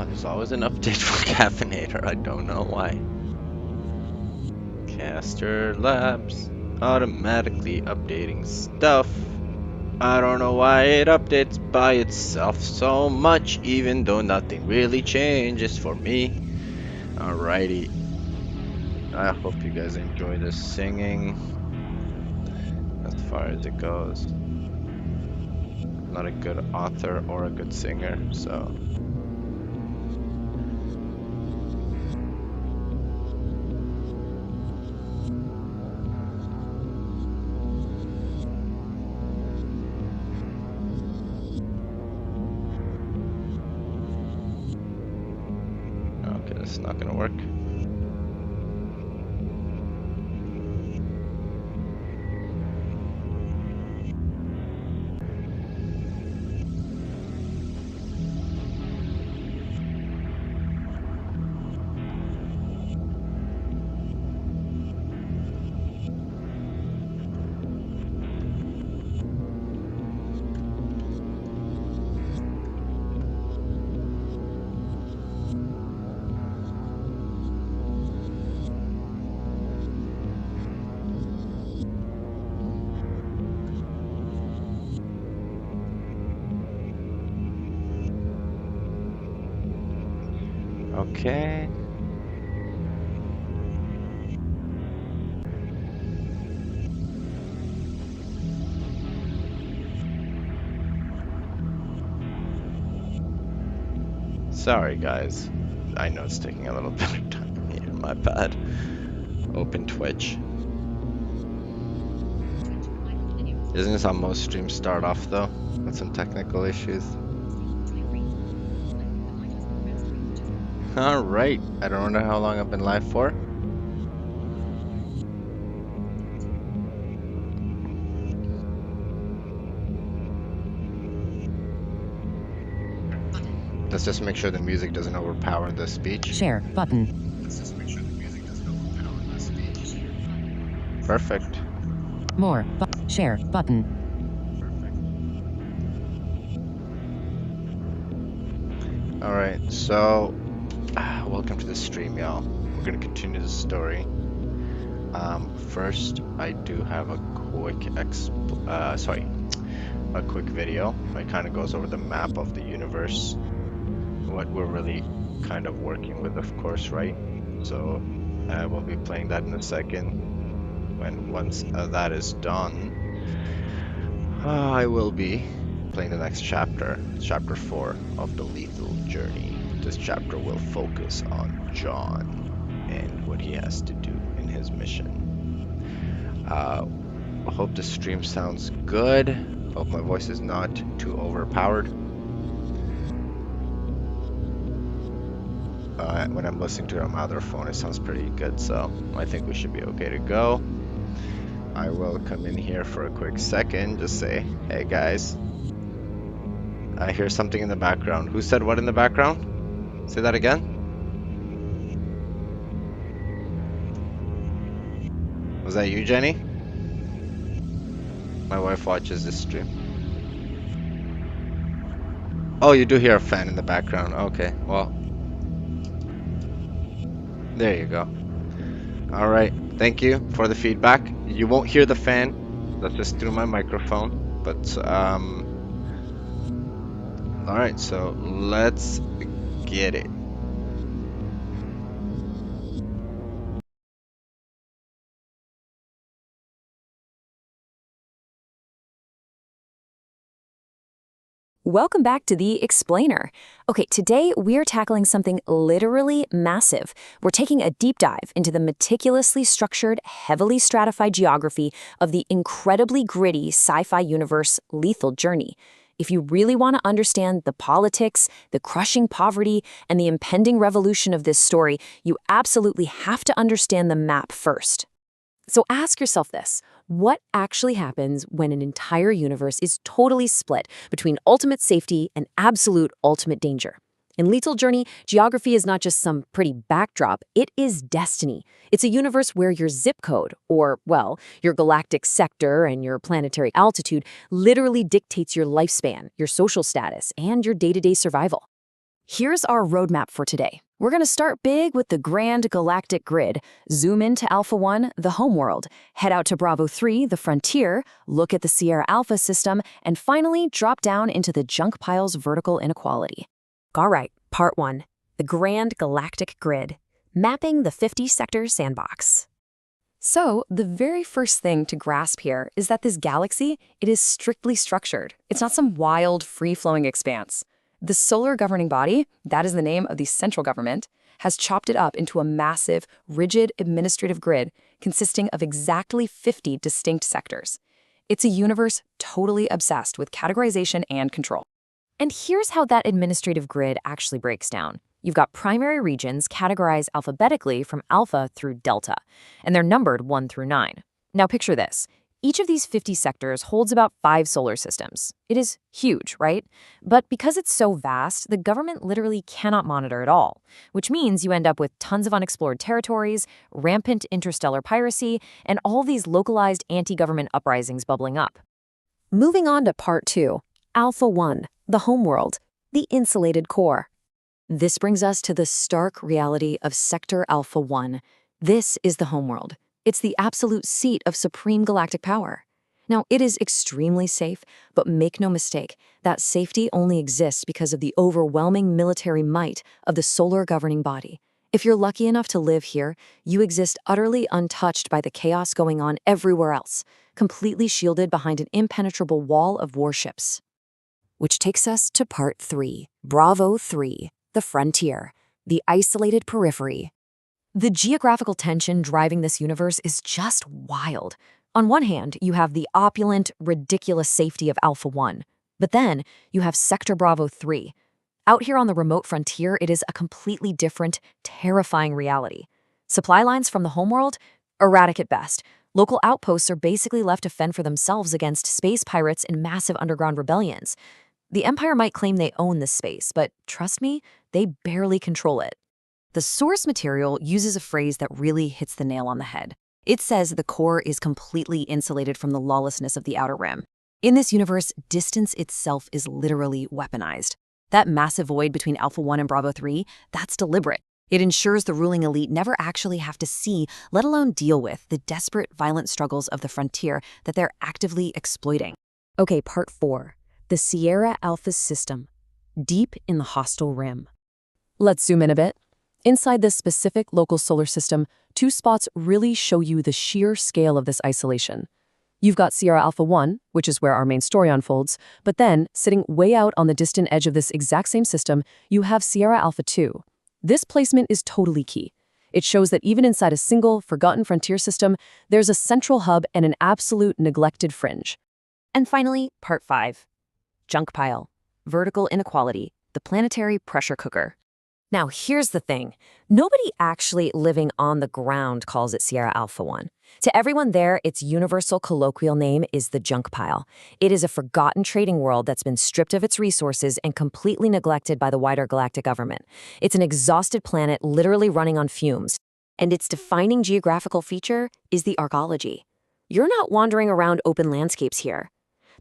there's always an update for Caffeinator. I don't know why. Caster Labs automatically updating stuff. I don't know why it updates by itself so much, even though nothing really changes for me. Alrighty. I hope you guys enjoy this singing as far as it goes. I'm not a good author or a good singer, so. Okay, this is not gonna work. Okay. Sorry guys. I know it's taking a little bit of time here, my bad. Open Twitch. Isn't this how most streams start off though? With some technical issues. Alright, I don't know how long I've been live for. Let's just make sure the music doesn't overpower the speech. Share button. Let's just make sure the music doesn't overpower the speech. Perfect. More. Share button. Perfect. Alright, so welcome to the stream, y'all. We're gonna continue the story. First, I do have a quick quick video. It kind of goes over the map of the universe, what we're really kind of working with, of course, right? So I will be playing that in a second. Once that is done, I will be playing the next chapter, chapter 4 of the Lethal Journey. This chapter will focus on John and what he has to do in his mission. I hope the stream sounds good. Hope my voice is not too overpowered. When I'm listening to it on my other phone, it sounds pretty good, so I think we should be okay to go. I will come in here for a quick second, just say, hey guys. I hear something in the background. Who said what in the background? Say that again. Was that you, Jenny? My wife watches this stream. Oh, you do hear a fan in the background. Okay, well. There you go. Alright, thank you for the feedback. You won't hear the fan. That's just through my microphone. But, alright, so let's get it. Welcome back to The Explainer. Okay, today we're tackling something literally massive. We're taking a deep dive into the meticulously structured, heavily stratified geography of the incredibly gritty sci-fi universe Lethal Journey. If you really want to understand the politics, the crushing poverty, and the impending revolution of this story, you absolutely have to understand the map first. So ask yourself this. What actually happens when an entire universe is totally split between ultimate safety and absolute ultimate danger? In Lethal Journey, geography is not just some pretty backdrop, it is destiny. It's a universe where your zip code, or, well, your galactic sector and your planetary altitude literally dictates your lifespan, your social status, and your day-to-day survival. Here's our roadmap for today. We're going to start big with the Grand Galactic Grid, zoom into Alpha 1, the homeworld, head out to Bravo 3, the frontier, look at the Sierra Alpha system, and finally drop down into the junk pile's vertical inequality. All right, part 1, the Grand Galactic Grid, mapping the 50-sector sandbox. So, the very first thing to grasp here is that this galaxy, it is strictly structured. It's not some wild, free-flowing expanse. The solar governing body, that is the name of the central government, has chopped it up into a massive, rigid administrative grid consisting of exactly 50 distinct sectors. It's a universe totally obsessed with categorization and control. And here's how that administrative grid actually breaks down. You've got primary regions categorized alphabetically from alpha through delta, and they're numbered 1 through 9. Now picture this. Each of these 50 sectors holds about 5 solar systems. It is huge, right? But because it's so vast, the government literally cannot monitor it all, which means you end up with tons of unexplored territories, rampant interstellar piracy, and all these localized anti-government uprisings bubbling up. Moving on to part 2, Alpha 1, the homeworld, the insulated core. This brings us to the stark reality of Sector Alpha 1. This is the homeworld. It's the absolute seat of supreme galactic power. Now, it is extremely safe, but make no mistake, that safety only exists because of the overwhelming military might of the solar governing body. If you're lucky enough to live here, you exist utterly untouched by the chaos going on everywhere else, completely shielded behind an impenetrable wall of warships. Which takes us to part 3, Bravo 3, the frontier, the isolated periphery. The geographical tension driving this universe is just wild. On one hand, you have the opulent, ridiculous safety of Alpha 1. But then, you have Sector Bravo 3. Out here on the remote frontier, it is a completely different, terrifying reality. Supply lines from the homeworld? Erratic at best. Local outposts are basically left to fend for themselves against space pirates and massive underground rebellions. The Empire might claim they own this space, but trust me, they barely control it. The source material uses a phrase that really hits the nail on the head. It says the core is completely insulated from the lawlessness of the outer rim. In this universe, distance itself is literally weaponized. That massive void between Alpha 1 and Bravo 3, that's deliberate. It ensures the ruling elite never actually have to see, let alone deal with, the desperate, violent struggles of the frontier that they're actively exploiting. Okay, part 4. The Sierra Alpha system, deep in the hostile rim. Let's zoom in a bit. Inside this specific local solar system, 2 spots really show you the sheer scale of this isolation. You've got Sierra Alpha 1, which is where our main story unfolds, but then, sitting way out on the distant edge of this exact same system, you have Sierra Alpha 2. This placement is totally key. It shows that even inside a single, forgotten frontier system, there's a central hub and an absolute neglected fringe. And finally, part 5. Junk pile, vertical inequality, the planetary pressure cooker. Now, here's the thing. Nobody actually living on the ground calls it Sierra Alpha 1. To everyone there, its universal colloquial name is the junk pile. It is a forgotten trading world that's been stripped of its resources and completely neglected by the wider galactic government. It's an exhausted planet literally running on fumes. And its defining geographical feature is the arcology. You're not wandering around open landscapes here.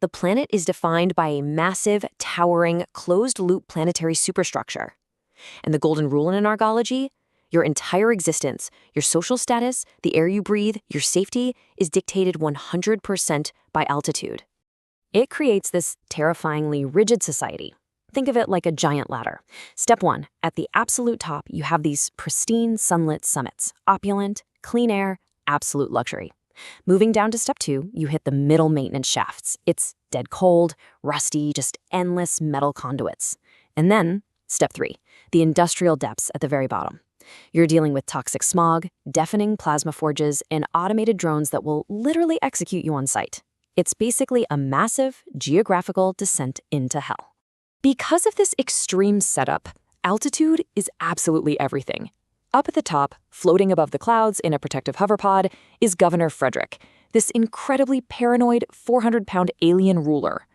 The planet is defined by a massive, towering, closed-loop planetary superstructure. And the golden rule in arcology? Your entire existence, your social status, the air you breathe, your safety, is dictated 100% by altitude. It creates this terrifyingly rigid society. Think of it like a giant ladder. Step 1, at the absolute top, you have these pristine, sunlit summits. Opulent, clean air, absolute luxury. Moving down to step 2, you hit the middle maintenance shafts. It's dead cold, rusty, just endless metal conduits. And then, step 3, the industrial depths at the very bottom. You're dealing with toxic smog, deafening plasma forges, and automated drones that will literally execute you on site. It's basically a massive geographical descent into hell. Because of this extreme setup, altitude is absolutely everything. Up at the top, floating above the clouds in a protective hoverpod, is Governor Frederick, this incredibly paranoid 400-pound alien ruler.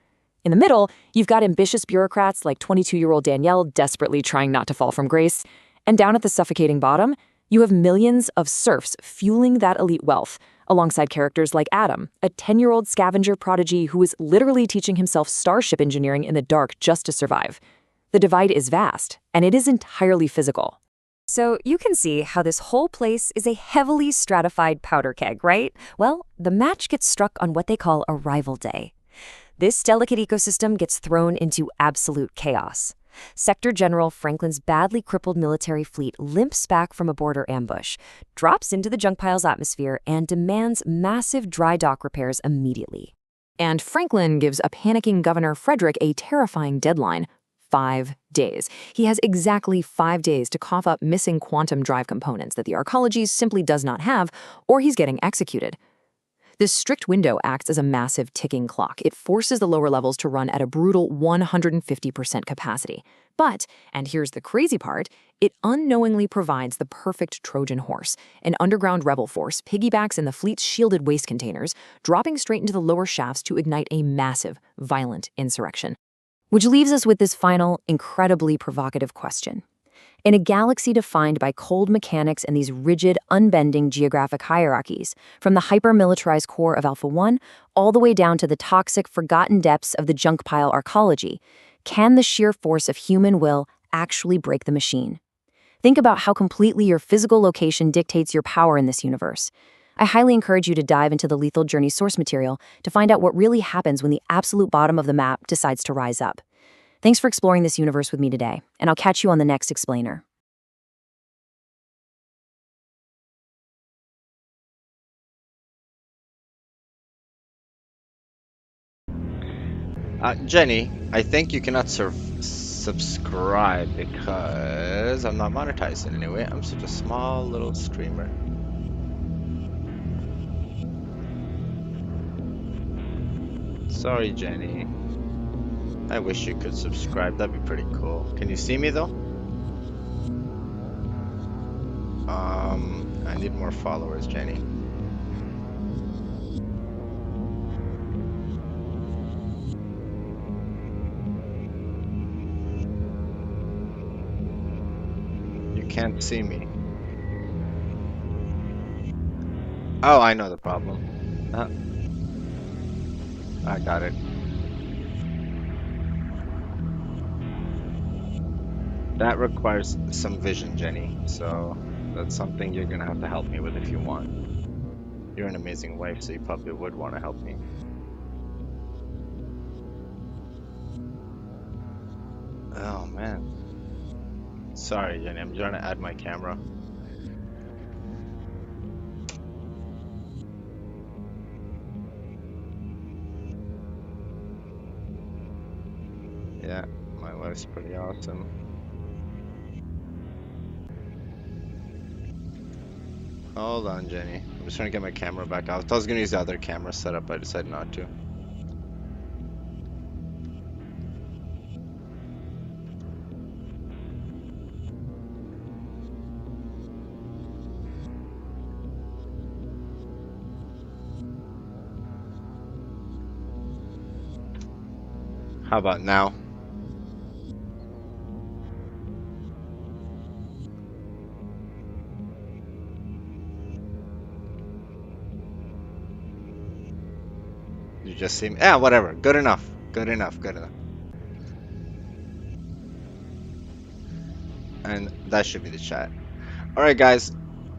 In the middle, you've got ambitious bureaucrats like 22-year-old Danielle desperately trying not to fall from grace. And down at the suffocating bottom, you have millions of serfs fueling that elite wealth, alongside characters like Adam, a 10-year-old scavenger prodigy who is literally teaching himself starship engineering in the dark just to survive. The divide is vast, and it is entirely physical. So you can see how this whole place is a heavily stratified powder keg, right? Well, the match gets struck on what they call arrival day. This delicate ecosystem gets thrown into absolute chaos. Sector General Franklin's badly crippled military fleet limps back from a border ambush, drops into the junk pile's atmosphere, and demands massive dry dock repairs immediately. And Franklin gives a panicking Governor Frederick a terrifying deadline: 5 days. He has exactly 5 days to cough up missing quantum drive components that the Arcology simply does not have, or he's getting executed. This strict window acts as a massive ticking clock. It forces the lower levels to run at a brutal 150% capacity. But, and here's the crazy part, it unknowingly provides the perfect Trojan horse. An underground rebel force piggybacks in the fleet's shielded waste containers, dropping straight into the lower shafts to ignite a massive, violent insurrection. Which leaves us with this final, incredibly provocative question. In a galaxy defined by cold mechanics and these rigid, unbending geographic hierarchies, from the hyper-militarized core of Alpha-1 all the way down to the toxic, forgotten depths of the junk pile Arcology, can the sheer force of human will actually break the machine? Think about how completely your physical location dictates your power in this universe. I highly encourage you to dive into the Lethal Journey source material to find out what really happens when the absolute bottom of the map decides to rise up. Thanks for exploring this universe with me today, and I'll catch you on the next Explainer. Jenny, I think you cannot subscribe because I'm not monetized in any way. I'm such a small little streamer. Sorry, Jenny. I wish you could subscribe. That'd be pretty cool. Can you see me though? I need more followers, Jenny. You can't see me. Oh, I know the problem. I got it. That requires some vision, Jenny, so that's something you're gonna have to help me with if you want. You're an amazing wife, so you probably would want to help me. Oh man. Sorry, Jenny, I'm trying to add my camera. Yeah, my wife's pretty awesome. Hold on, Jenny. I'm just trying to get my camera back out. I was gonna use the other camera setup, but I decided not to. How about now? You just see me? Yeah, whatever. Good enough. Good enough. Good enough. And that should be the chat. Alright, guys.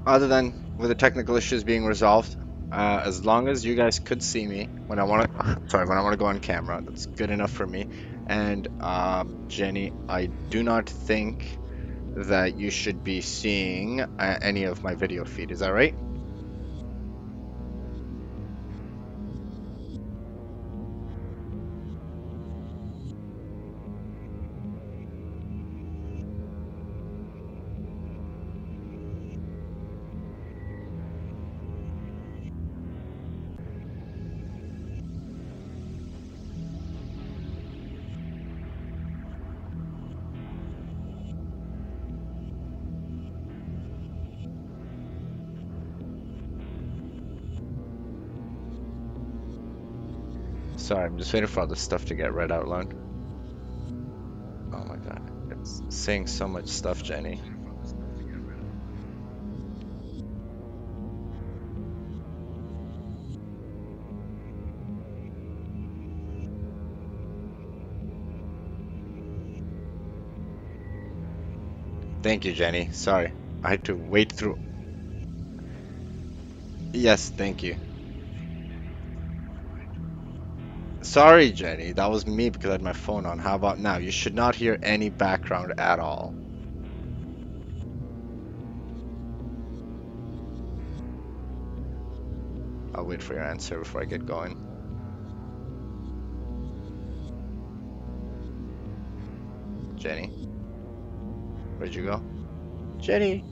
Other than with the technical issues being resolved, as long as you guys could see me when I want to, when I want to go on camera, that's good enough for me. And Jenny, I do not think that you should be seeing any of my video feed. Is that right? Sorry, I'm just waiting for all this stuff to get read out loud. Oh my god, it's saying so much stuff, Jenny. Thank you, Jenny. Sorry, I had to wait through. Yes, thank you. Sorry, Jenny, that was me because I had my phone on. How about now? You should not hear any background at all. I'll wait for your answer before I get going. Jenny? Where'd you go? Jenny!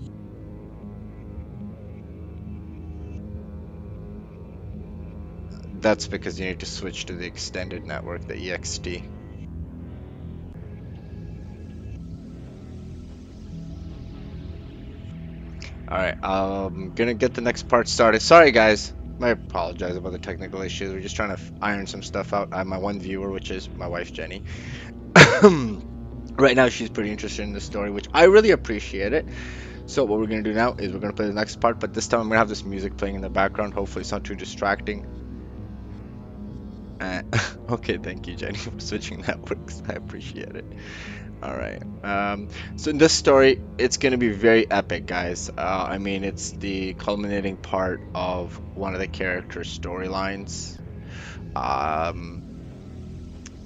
That's because you need to switch to the extended network, the EXT. Alright, I'm gonna get the next part started. Sorry guys, I apologize about the technical issues. We're just trying to iron some stuff out. I have my one viewer, which is my wife, Jenny. Right now she's pretty interested in the story, which I really appreciate it. So what we're gonna do now is we're gonna play the next part, but this time I'm gonna have this music playing in the background. Hopefully it's not too distracting. Okay, thank you, Jenny, for switching networks. I appreciate it. All right. So in this story, it's gonna be very epic, guys. I mean, it's the culminating part of one of the characters' storylines.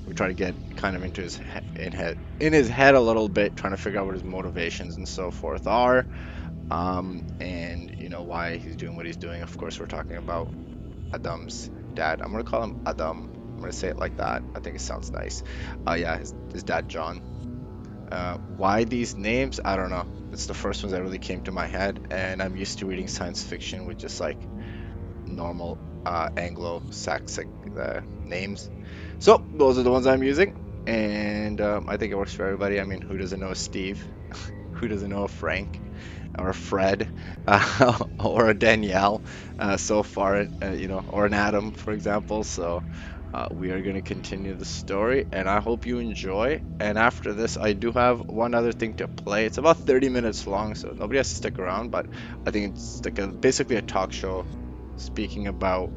We try to get kind of into his in his head a little bit, trying to figure out what his motivations and so forth are, and you know why he's doing what he's doing. Of course, we're talking about Adam's dad. I'm gonna call him Adam. I'm gonna say it like that. I think it sounds nice. Yeah, his dad John. Why these names? I don't know. It's the first ones that really came to my head, and I'm used to reading science fiction with just like normal Anglo-Saxon names. So those are the ones I'm using, and I think it works for everybody. I mean, who doesn't know a Steve? Who doesn't know a Frank? Or a Fred, or a Danielle, so far, you know, or an Adam, for example. So we are going to continue the story, and I hope you enjoy. And after this, I do have one other thing to play. It's about 30 minutes long, so nobody has to stick around, but I think it's like basically a talk show speaking about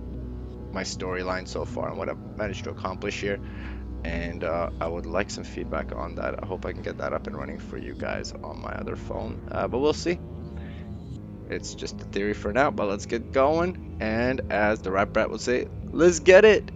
my storyline so far and what I've managed to accomplish here. And I would like some feedback on that. I hope I can get that up and running for you guys on my other phone, but we'll see. It's just a theory for now, but let's get going. And as the rap brat would say, let's get it.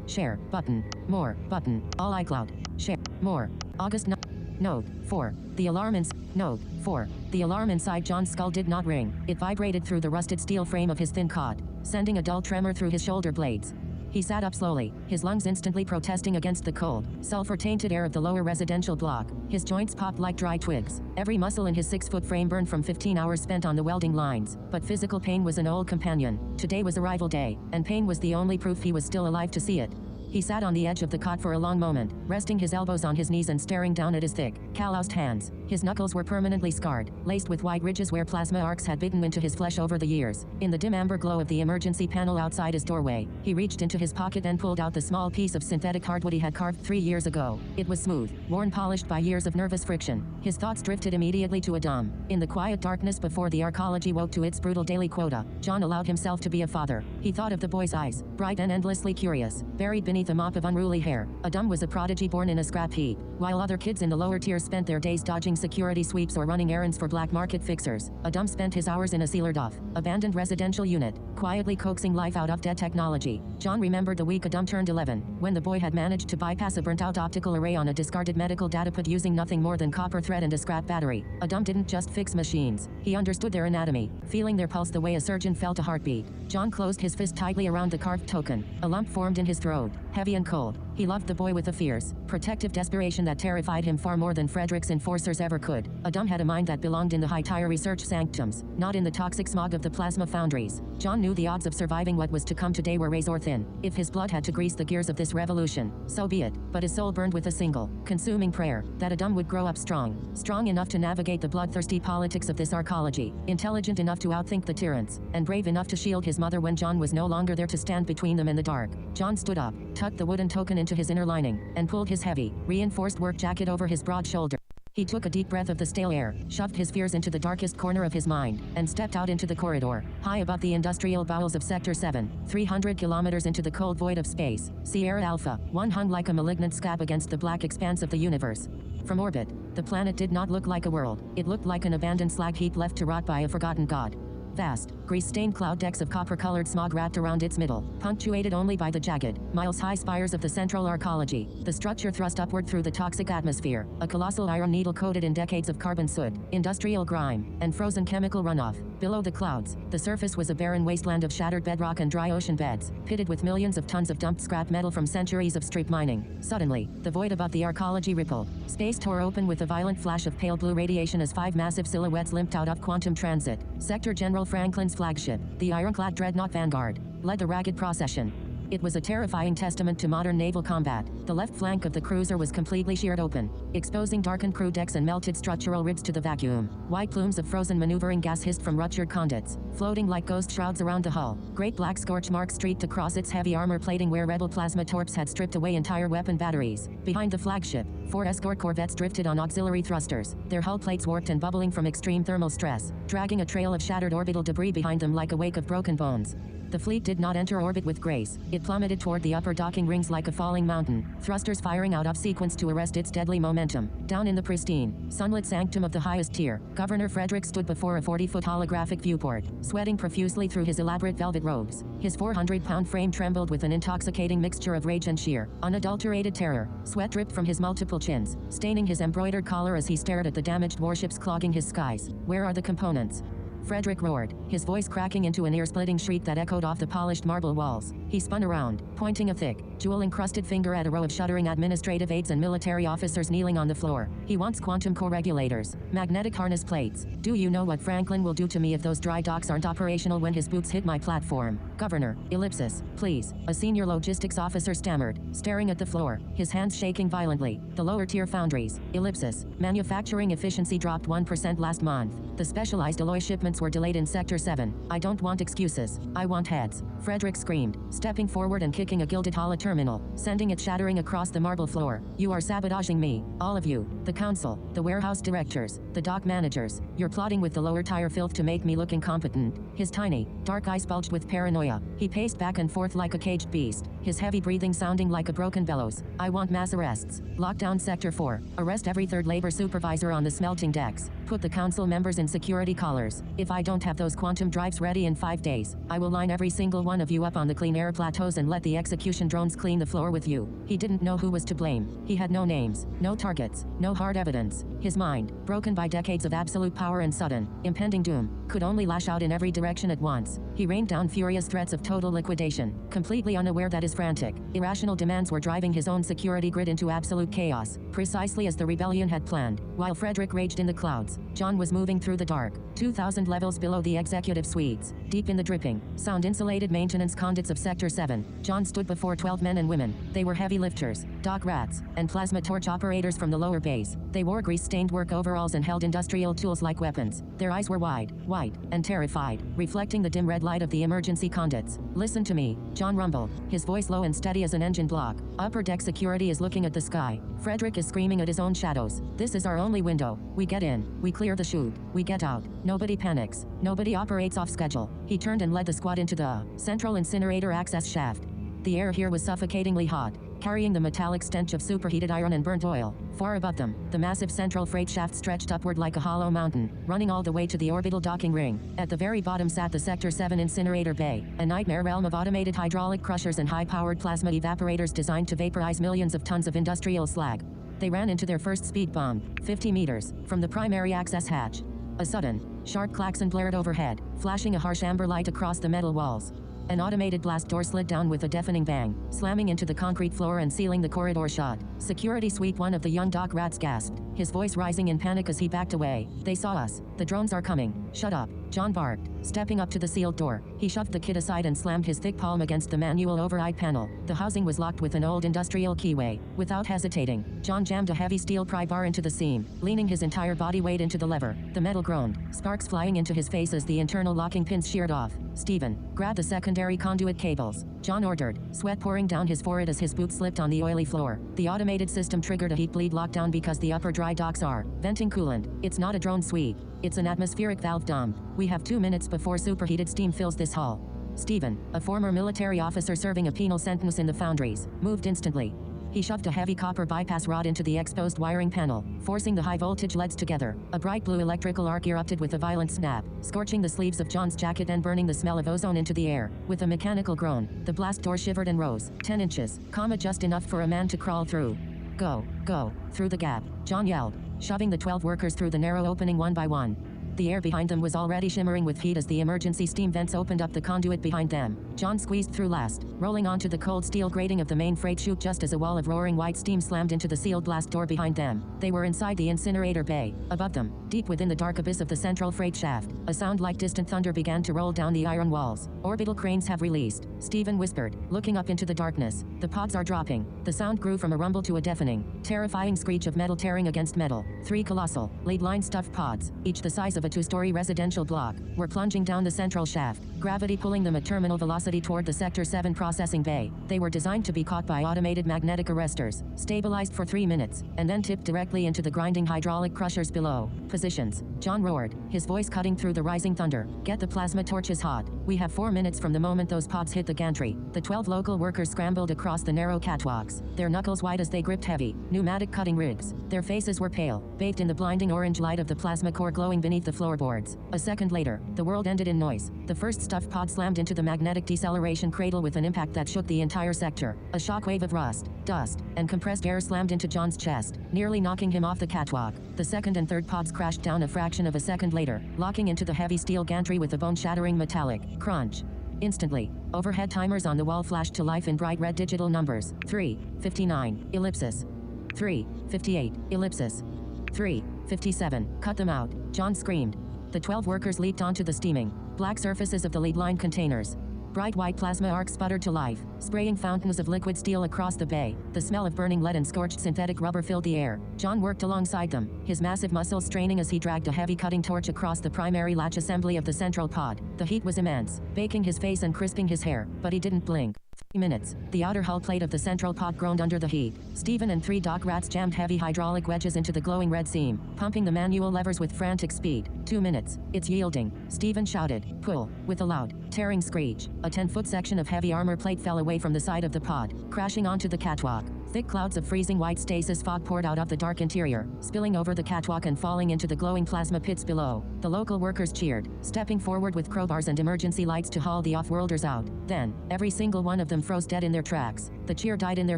Share button. More button. All iCloud. Share more. August Note 4. The alarm Note 4. The alarm inside John's skull did not ring. It vibrated through the rusted steel frame of his thin cot, sending a dull tremor through his shoulder blades. He sat up slowly, his lungs instantly protesting against the cold, sulfur-tainted air of the lower residential block. His joints popped like dry twigs. Every muscle in his 6-foot frame burned from 15 hours spent on the welding lines. But physical pain was an old companion. Today was arrival day, and pain was the only proof he was still alive to see it. He sat on the edge of the cot for a long moment, resting his elbows on his knees and staring down at his thick, calloused hands. His knuckles were permanently scarred, laced with white ridges where plasma arcs had bitten into his flesh over the years. In the dim amber glow of the emergency panel outside his doorway, he reached into his pocket and pulled out the small piece of synthetic hardwood he had carved 3 years ago. It was smooth, worn polished by years of nervous friction. His thoughts drifted immediately to Adam. In the quiet darkness before the arcology woke to its brutal daily quota, John allowed himself to be a father. He thought of the boy's eyes, bright and endlessly curious, buried beneath a mop of unruly hair. Adam was a prodigy born in a scrap heap, while other kids in the lower tiers spent their days dodging security sweeps or running errands for black market fixers. Adam spent his hours in a sealed off, abandoned residential unit, quietly coaxing life out of dead technology. John remembered the week Adam turned 11, when the boy had managed to bypass a burnt-out optical array on a discarded medical dataput using nothing more than copper thread and a scrap battery. Adam didn't just fix machines. He understood their anatomy, feeling their pulse the way a surgeon felt a heartbeat. John closed his fist tightly around the carved token. A lump formed in his throat, heavy and cold. He loved the boy with a fierce, protective desperation that terrified him far more than Frederick's enforcers ever could. Adam had a mind that belonged in the high-tire research sanctums, not in the toxic smog of the plasma foundries. John knew the odds of surviving what was to come today were razor-thin. If his blood had to grease the gears of this revolution, so be it. But his soul burned with a single, consuming prayer, that Adam would grow up strong enough to navigate the bloodthirsty politics of this arcology, intelligent enough to outthink the tyrants, and brave enough to shield his mother when John was no longer there to stand between them and the dark. John stood up, tucked the wooden token into his inner lining, and pulled his heavy, reinforced work jacket over his broad shoulder. He took a deep breath of the stale air, shoved his fears into the darkest corner of his mind, and stepped out into the corridor. High above the industrial bowels of Sector 7, 300 kilometers into the cold void of space, Sierra Alpha 1 hung like a malignant scab against the black expanse of the universe. From orbit, The planet did not look like a world. It looked like an abandoned slag heap left to rot by a forgotten god. Vast, grease-stained cloud decks of copper-colored smog wrapped around its middle, punctuated only by the jagged, miles-high spires of the central arcology. The structure thrust upward through the toxic atmosphere, a colossal iron needle coated in decades of carbon soot, industrial grime, and frozen chemical runoff. Below the clouds, the surface was a barren wasteland of shattered bedrock and dry ocean beds, pitted with millions of tons of dumped scrap metal from centuries of street mining. Suddenly, the void above the arcology rippled. Space tore open with a violent flash of pale blue radiation as 5 massive silhouettes limped out of quantum transit. Sector General Franklin's flagship, the ironclad dreadnought Vanguard, led the ragged procession. It was a terrifying testament to modern naval combat. The left flank of the cruiser was completely sheared open, exposing darkened crew decks and melted structural ribs to the vacuum. White plumes of frozen maneuvering gas hissed from ruptured conduits, floating like ghost shrouds around the hull. Great black scorch marks streaked across its heavy armor plating where rebel plasma torps had stripped away entire weapon batteries. Behind the flagship, 4 escort corvettes drifted on auxiliary thrusters, their hull plates warped and bubbling from extreme thermal stress, dragging a trail of shattered orbital debris behind them like a wake of broken bones. The fleet did not enter orbit with grace. It plummeted toward the upper docking rings like a falling mountain, thrusters firing out of sequence to arrest its deadly momentum. Down in the pristine, sunlit sanctum of the highest tier, Governor Frederick stood before a 40-foot holographic viewport, sweating profusely through his elaborate velvet robes. His 400-pound frame trembled with an intoxicating mixture of rage and sheer, unadulterated terror. Sweat dripped from his multiple chins, staining his embroidered collar as he stared at the damaged warships clogging his skies. Where are the components? Frederick roared, his voice cracking into an ear-splitting shriek that echoed off the polished marble walls. He spun around, pointing a thick, jewel-encrusted finger at a row of shuddering administrative aides and military officers kneeling on the floor. He wants quantum core regulators, magnetic harness plates. Do you know what Franklin will do to me if those dry docks aren't operational when his boots hit my platform? Governor, ellipsis, please, a senior logistics officer stammered, staring at the floor, his hands shaking violently. The lower-tier foundries, ellipsis, manufacturing efficiency dropped 1% last month. The specialized alloy shipments were delayed in Sector 7. I don't want excuses. I want heads. Frederick screamed, stepping forward and kicking a gilded hollow terminal, sending it shattering across the marble floor. You are sabotaging me. All of you. The council, the warehouse directors, the dock managers. You're plotting with the lower tier filth to make me look incompetent. His tiny, dark eyes bulged with paranoia. He paced back and forth like a caged beast, his heavy breathing sounding like a broken bellows. I want mass arrests. Lock down Sector 4. Arrest every third labor supervisor on the smelting decks. Put the council members in security collars. If I don't have those quantum drives ready in 5 days, I will line every single one of you up on the clean air plateaus and let the execution drones clean the floor with you. He didn't know who was to blame. He had no names, no targets, no hard evidence. His mind, broken by decades of absolute power and sudden, impending doom, could only lash out in every direction at once. He rained down furious threats of total liquidation, completely unaware that his frantic, irrational demands were driving his own security grid into absolute chaos, precisely as the rebellion had planned. While Frederick raged in the clouds, John was moving through the dark, 2,000 levels below the executive suites, deep in the dripping, sound-insulated maintenance conduits of Sector 7. John stood before 12 men and women. They were heavy lifters, dock rats, and plasma torch operators from the lower base. They wore grease-stained work overalls and held industrial tools like weapons. Their eyes were wide, white, and terrified, reflecting the dim red light of the emergency conduits. Listen to me, John rumbled, his voice low and steady as an engine block. Upper deck security is looking at the sky. Frederick is screaming at his own shadows. This is our only window. We get in, we clear the chute, we get out. Nobody panics. Nobody operates off schedule. He turned and led the squad into the central incinerator access shaft. The air here was suffocatingly hot, carrying the metallic stench of superheated iron and burnt oil. Far above them, the massive central freight shaft stretched upward like a hollow mountain, running all the way to the orbital docking ring. At the very bottom sat the Sector 7 incinerator bay, a nightmare realm of automated hydraulic crushers and high-powered plasma evaporators designed to vaporize millions of tons of industrial slag. They ran into their first speed bomb, 50 meters, from the primary access hatch. A sudden, sharp klaxon blared overhead, flashing a harsh amber light across the metal walls. An automated blast door slid down with a deafening bang, slamming into the concrete floor and sealing the corridor shut. Security Suite 1 of the young dock rats gasped, his voice rising in panic as he backed away. They saw us. The drones are coming. Shut up, John barked, stepping up to the sealed door. He shoved the kid aside and slammed his thick palm against the manual override panel. The housing was locked with an old industrial keyway. Without hesitating, John jammed a heavy steel pry bar into the seam, leaning his entire body weight into the lever. The metal groaned, sparks flying into his face as the internal locking pins sheared off. Stephen, grab the secondary conduit cables, John ordered, sweat pouring down his forehead as his boots slipped on the oily floor. The automated system triggered a heat bleed lockdown because the upper dry docks are venting coolant. It's not a drone suite. It's an atmospheric valve dump. We have 2 minutes before superheated steam fills this hull. Stephen, a former military officer serving a penal sentence in the foundries, moved instantly. He shoved a heavy copper bypass rod into the exposed wiring panel, forcing the high-voltage leads together. A bright blue electrical arc erupted with a violent snap, scorching the sleeves of John's jacket and burning the smell of ozone into the air. With a mechanical groan, the blast door shivered and rose. 10 inches, just enough for a man to crawl through. Go, go, through the gap, John yelled, shoving the 12 workers through the narrow opening one by one. The air behind them was already shimmering with heat as the emergency steam vents opened up the conduit behind them. John squeezed through last, rolling onto the cold steel grating of the main freight chute just as a wall of roaring white steam slammed into the sealed blast door behind them. They were inside the incinerator bay. Above them, deep within the dark abyss of the central freight shaft, a sound like distant thunder began to roll down the iron walls. Orbital cranes have released, Stephen whispered, looking up into the darkness. The pods are dropping. The sound grew from a rumble to a deafening, terrifying screech of metal tearing against metal. 3 colossal, lead-line stuffed pods, each the size of a 2-story residential block, were plunging down the central shaft, gravity pulling them at terminal velocity toward the Sector 7 processing bay. They were designed to be caught by automated magnetic arresters, stabilized for 3 minutes, and then tipped directly into the grinding hydraulic crushers below. Positions, John roared, his voice cutting through the rising thunder. Get the plasma torches hot. We have 4 minutes from the moment those pods hit the gantry. The 12 local workers scrambled across the narrow catwalks, their knuckles white as they gripped heavy, pneumatic cutting rigs. Their faces were pale, bathed in the blinding orange light of the plasma core glowing beneath the floorboards. A second later, the world ended in noise. The first stuffed pod slammed into the magnetic deceleration cradle with an impact that shook the entire sector. A shockwave of rust, dust, and compressed air slammed into John's chest, nearly knocking him off the catwalk. The second and third pods crashed down a fraction of a second later, locking into the heavy steel gantry with a bone-shattering metallic crunch. Instantly, overhead timers on the wall flashed to life in bright red digital numbers. 3:59, ellipsis. 3:58, ellipsis. 3:57, cut them out, John screamed. The 12 workers leaped onto the steaming, black surfaces of the lead-line containers. Bright white plasma arcs sputtered to life, spraying fountains of liquid steel across the bay. The smell of burning lead and scorched synthetic rubber filled the air. John worked alongside them, his massive muscles straining as he dragged a heavy cutting torch across the primary latch assembly of the central pod. The heat was immense, baking his face and crisping his hair, but he didn't blink. 3 minutes. The outer hull plate of the central pod groaned under the heat. Stephen and 3 dock rats jammed heavy hydraulic wedges into the glowing red seam, pumping the manual levers with frantic speed. 2 minutes. It's yielding, Stephen shouted. Pull. With a loud, tearing screech, a 10-foot section of heavy armor plate fell away from the side of the pod, crashing onto the catwalk. Thick clouds of freezing white stasis fog poured out of the dark interior, spilling over the catwalk and falling into the glowing plasma pits below. The local workers cheered, stepping forward with crowbars and emergency lights to haul the off-worlders out. Then, every single one of them froze dead in their tracks. The cheer died in their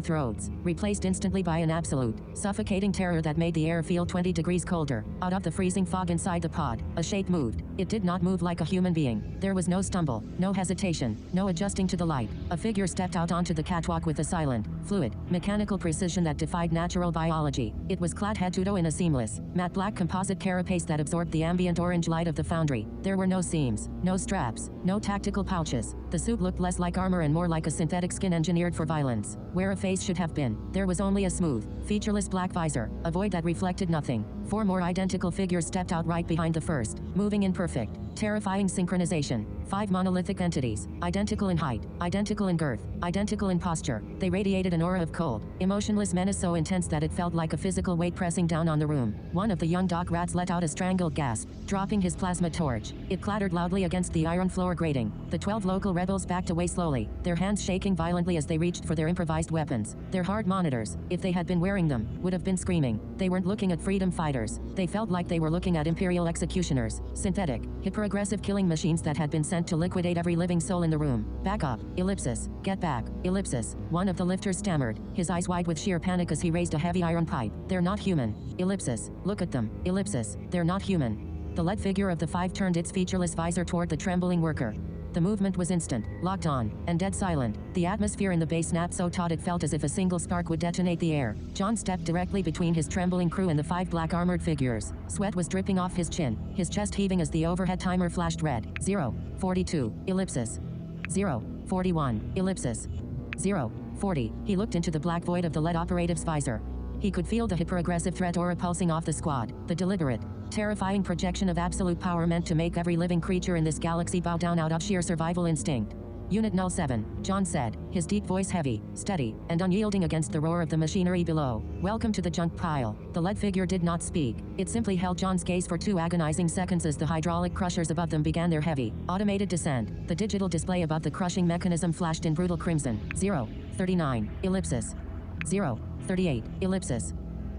throats, replaced instantly by an absolute, suffocating terror that made the air feel 20 degrees colder. Out of the freezing fog inside the pod, a shape moved. It did not move like a human being. There was no stumble, no hesitation, no adjusting to the light. A figure stepped out onto the catwalk with a silent, fluid, mechanical precision that defied natural biology. It was clad head to toe in a seamless, matte black composite carapace that absorbed the ambient orange light of the foundry. There were no seams, no straps, no tactical pouches. The suit looked less like armor and more like a synthetic skin engineered for violence. Where a face should have been, there was only a smooth, featureless black visor, a void that reflected nothing. 4 more identical figures stepped out right behind the first, moving in perfect, terrifying synchronization. 5 monolithic entities, identical in height, identical in girth, identical in posture. They radiated an aura of cold, emotionless menace so intense that it felt like a physical weight pressing down on the room. One of the young dock rats let out a strangled gasp, dropping his plasma torch. It clattered loudly against the iron floor grating. The 12 local rebels backed away slowly, their hands shaking violently as they reached for their improvised weapons. Their hard monitors, if they had been wearing them, would have been screaming. They weren't looking at freedom fighters. They felt like they were looking at imperial executioners, synthetic, hyper-aggressive killing machines that had been sent to liquidate every living soul in the room. Back up, ellipsis, get back, ellipsis. One of the lifters stammered, his eyes wide with sheer panic as he raised a heavy iron pipe. They're not human. Ellipsis, look at them. Ellipsis, they're not human. The lead figure of the 5 turned its featureless visor toward the trembling worker. The movement was instant, locked on, and dead silent. The atmosphere in the bay snapped so taut it felt as if a single spark would detonate the air. John stepped directly between his trembling crew and the 5 black armored figures. Sweat was dripping off his chin, his chest heaving as the overhead timer flashed red. 0:42, ellipsis. 0:41, ellipsis. 0:40. He looked into the black void of the lead operative's visor. He could feel the hyper-aggressive threat aura pulsing off the squad. The deliberate, terrifying projection of absolute power meant to make every living creature in this galaxy bow down out of sheer survival instinct. Unit 07, John said, his deep voice heavy, steady, and unyielding against the roar of the machinery below. Welcome to the junk pile. The lead figure did not speak. It simply held John's gaze for 2 agonizing seconds as the hydraulic crushers above them began their heavy, automated descent. The digital display above the crushing mechanism flashed in brutal crimson. 0:39, ellipsis. 0, 38, ellipsis.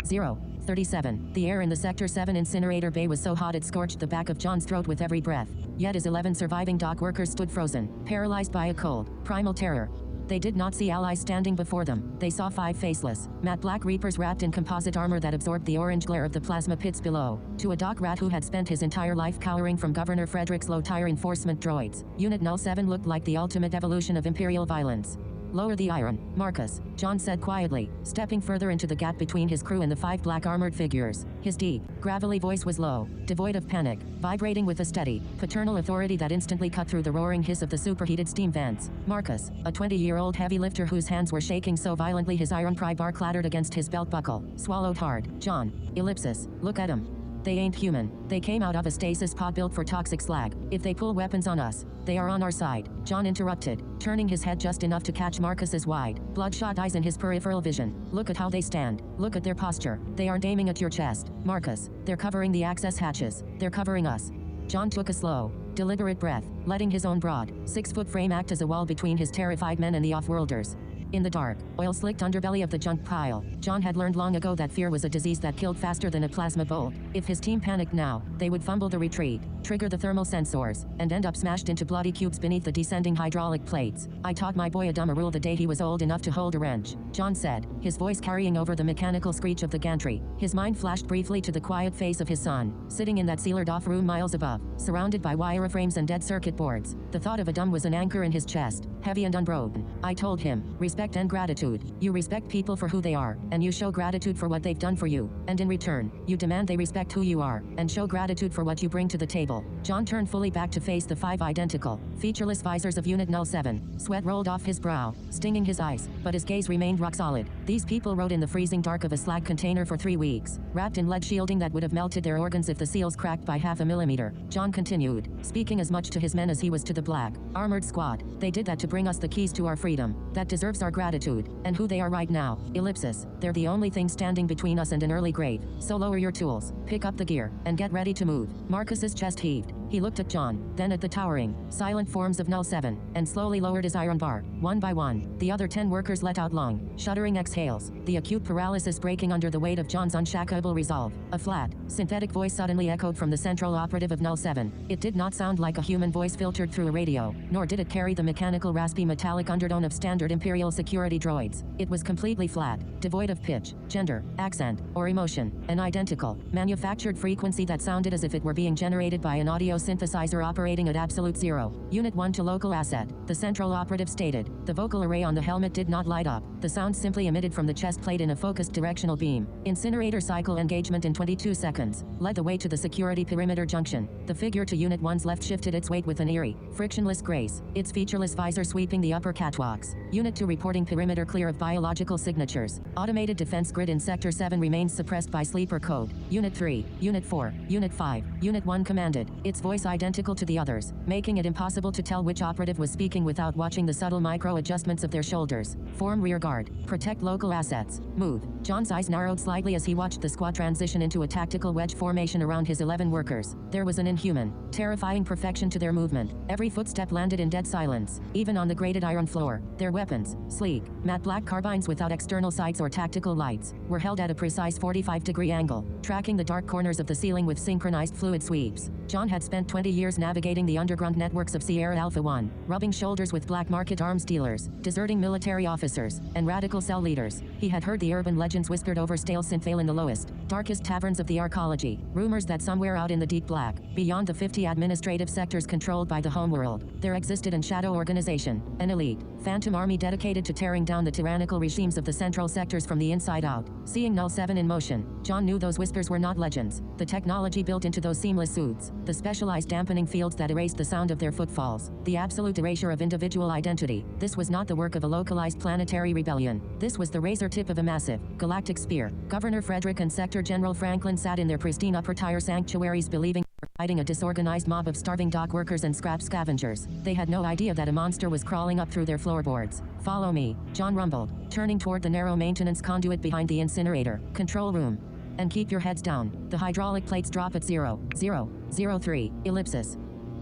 0, 37. The air in the Sector 7 incinerator bay was so hot it scorched the back of John's throat with every breath. Yet his 11 surviving dock workers stood frozen, paralyzed by a cold, primal terror. They did not see allies standing before them. They saw 5 faceless, matte black reapers wrapped in composite armor that absorbed the orange glare of the plasma pits below. To a dock rat who had spent his entire life cowering from Governor Frederick's low-tier enforcement droids, Unit 07 looked like the ultimate evolution of Imperial violence. Lower the iron, Marcus, John said quietly, stepping further into the gap between his crew and the 5 black armored figures. His deep, gravelly voice was low, devoid of panic, vibrating with a steady, paternal authority that instantly cut through the roaring hiss of the superheated steam vents. Marcus, a 20-year-old heavy lifter whose hands were shaking so violently his iron pry bar clattered against his belt buckle, swallowed hard. John, ellipsis, look at him. They ain't human. They came out of a stasis pod built for toxic slag. If they pull weapons on us, they are on our side. John interrupted, turning his head just enough to catch Marcus's wide, bloodshot eyes in his peripheral vision. Look at how they stand. Look at their posture. They aren't aiming at your chest, Marcus. They're covering the access hatches. They're covering us. John took a slow, deliberate breath, letting his own broad, 6-foot frame act as a wall between his terrified men and the off-worlders. In the dark, oil-slicked underbelly of the junk pile, John had learned long ago that fear was a disease that killed faster than a plasma bolt. If his team panicked now, they would fumble the retreat, trigger the thermal sensors, and end up smashed into bloody cubes beneath the descending hydraulic plates. I taught my boy a dumb rule the day he was old enough to hold a wrench, John said, his voice carrying over the mechanical screech of the gantry. His mind flashed briefly to the quiet face of his son, sitting in that sealed-off room miles above, surrounded by wireframes and dead circuit boards. The thought of a dumb was an anchor in his chest, heavy and unbroken. I told him, respect and gratitude. You respect people for who they are, and you show gratitude for what they've done for you. And in return, you demand they respect who you are, and show gratitude for what you bring to the table. John turned fully back to face the 5 identical, featureless visors of Unit 07. Sweat rolled off his brow, stinging his eyes, but his gaze remained rock solid. These people rode in the freezing dark of a slag container for 3 weeks, wrapped in lead shielding that would have melted their organs if the seals cracked by half a millimeter. John continued, speaking as much to his men as he was to the black, armored squad. They did that to bring us the keys to our freedom. That deserves our gratitude. And who they are right now, ellipsis. They're the only thing standing between us and an early grave. So lower your tools, pick up the gear, and get ready to move. Marcus's chest heaved. He looked at John, then at the towering, silent forms of 07, and slowly lowered his iron bar. One by one, the other 10 workers let out long, shuddering exhales, the acute paralysis breaking under the weight of John's unshackable resolve. A flat, synthetic voice suddenly echoed from the central operative of 07. It did not sound like a human voice filtered through a radio, nor did it carry the mechanical raspy metallic undertone of standard Imperial security droids. It was completely flat, devoid of pitch, gender, accent, or emotion, an identical, manufactured frequency that sounded as if it were being generated by an audio synthesizer operating at absolute zero. Unit 1 to local asset, the central operative stated. The vocal array on the helmet did not light up. The sound simply emitted from the chest plate in a focused directional beam. Incinerator cycle engagement in 22 seconds. Led the way to the security perimeter junction. The figure to Unit 1's left shifted its weight with an eerie, frictionless grace, its featureless visor sweeping the upper catwalks. Unit 2 reporting perimeter clear of biological signatures. Automated defense grid in Sector 7 remains suppressed by sleeper code. Unit 3, Unit 4, Unit 5, Unit 1 commanded, its voice identical to the others, making it impossible to tell which operative was speaking without watching the subtle micro-adjustments of their shoulders. Form rear guard. Protect local assets. Move. John's eyes narrowed slightly as he watched the squad transition into a tactical wedge formation around his 11 workers. There was an inhuman, terrifying perfection to their movement. Every footstep landed in dead silence, even on the grated iron floor. Their weapons, sleek, matte black carbines without external sights or tactical lights, were held at a precise 45-degree angle, tracking the dark corners of the ceiling with synchronized fluid sweeps. John had spent 20 years navigating the underground networks of Sierra Alpha 1, rubbing shoulders with black market arms dealers, deserting military officers, and radical cell leaders. He had heard the urban legends whispered over stale synthvale in the lowest, darkest taverns of the arcology, rumors that somewhere out in the deep black, beyond the 50 administrative sectors controlled by the homeworld, there existed an shadow organization, an elite, phantom army dedicated to tearing down the tyrannical regimes of the central sectors from the inside out. Seeing 07 in motion, John knew those whispers were not legends. The technology built into those seamless suits, the specialized dampening fields that erased the sound of their footfalls, the absolute erasure of individual identity. This was not the work of a localized planetary rebellion. This was the razor tip of a massive, galactic spear. Governor Frederick and Sector General Franklin sat in their pristine upper-tier sanctuaries believing fighting a disorganized mob of starving dock workers and scrap scavengers. They had no idea that a monster was crawling up through their floorboards. Follow me, John rumbled, turning toward the narrow maintenance conduit behind the incinerator. Control room. And keep your heads down. The hydraulic plates drop at 0, 0, 0, 3, ellipsis.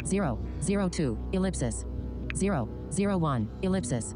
0, 0, 2, ellipsis. 0, 0, 1, ellipsis.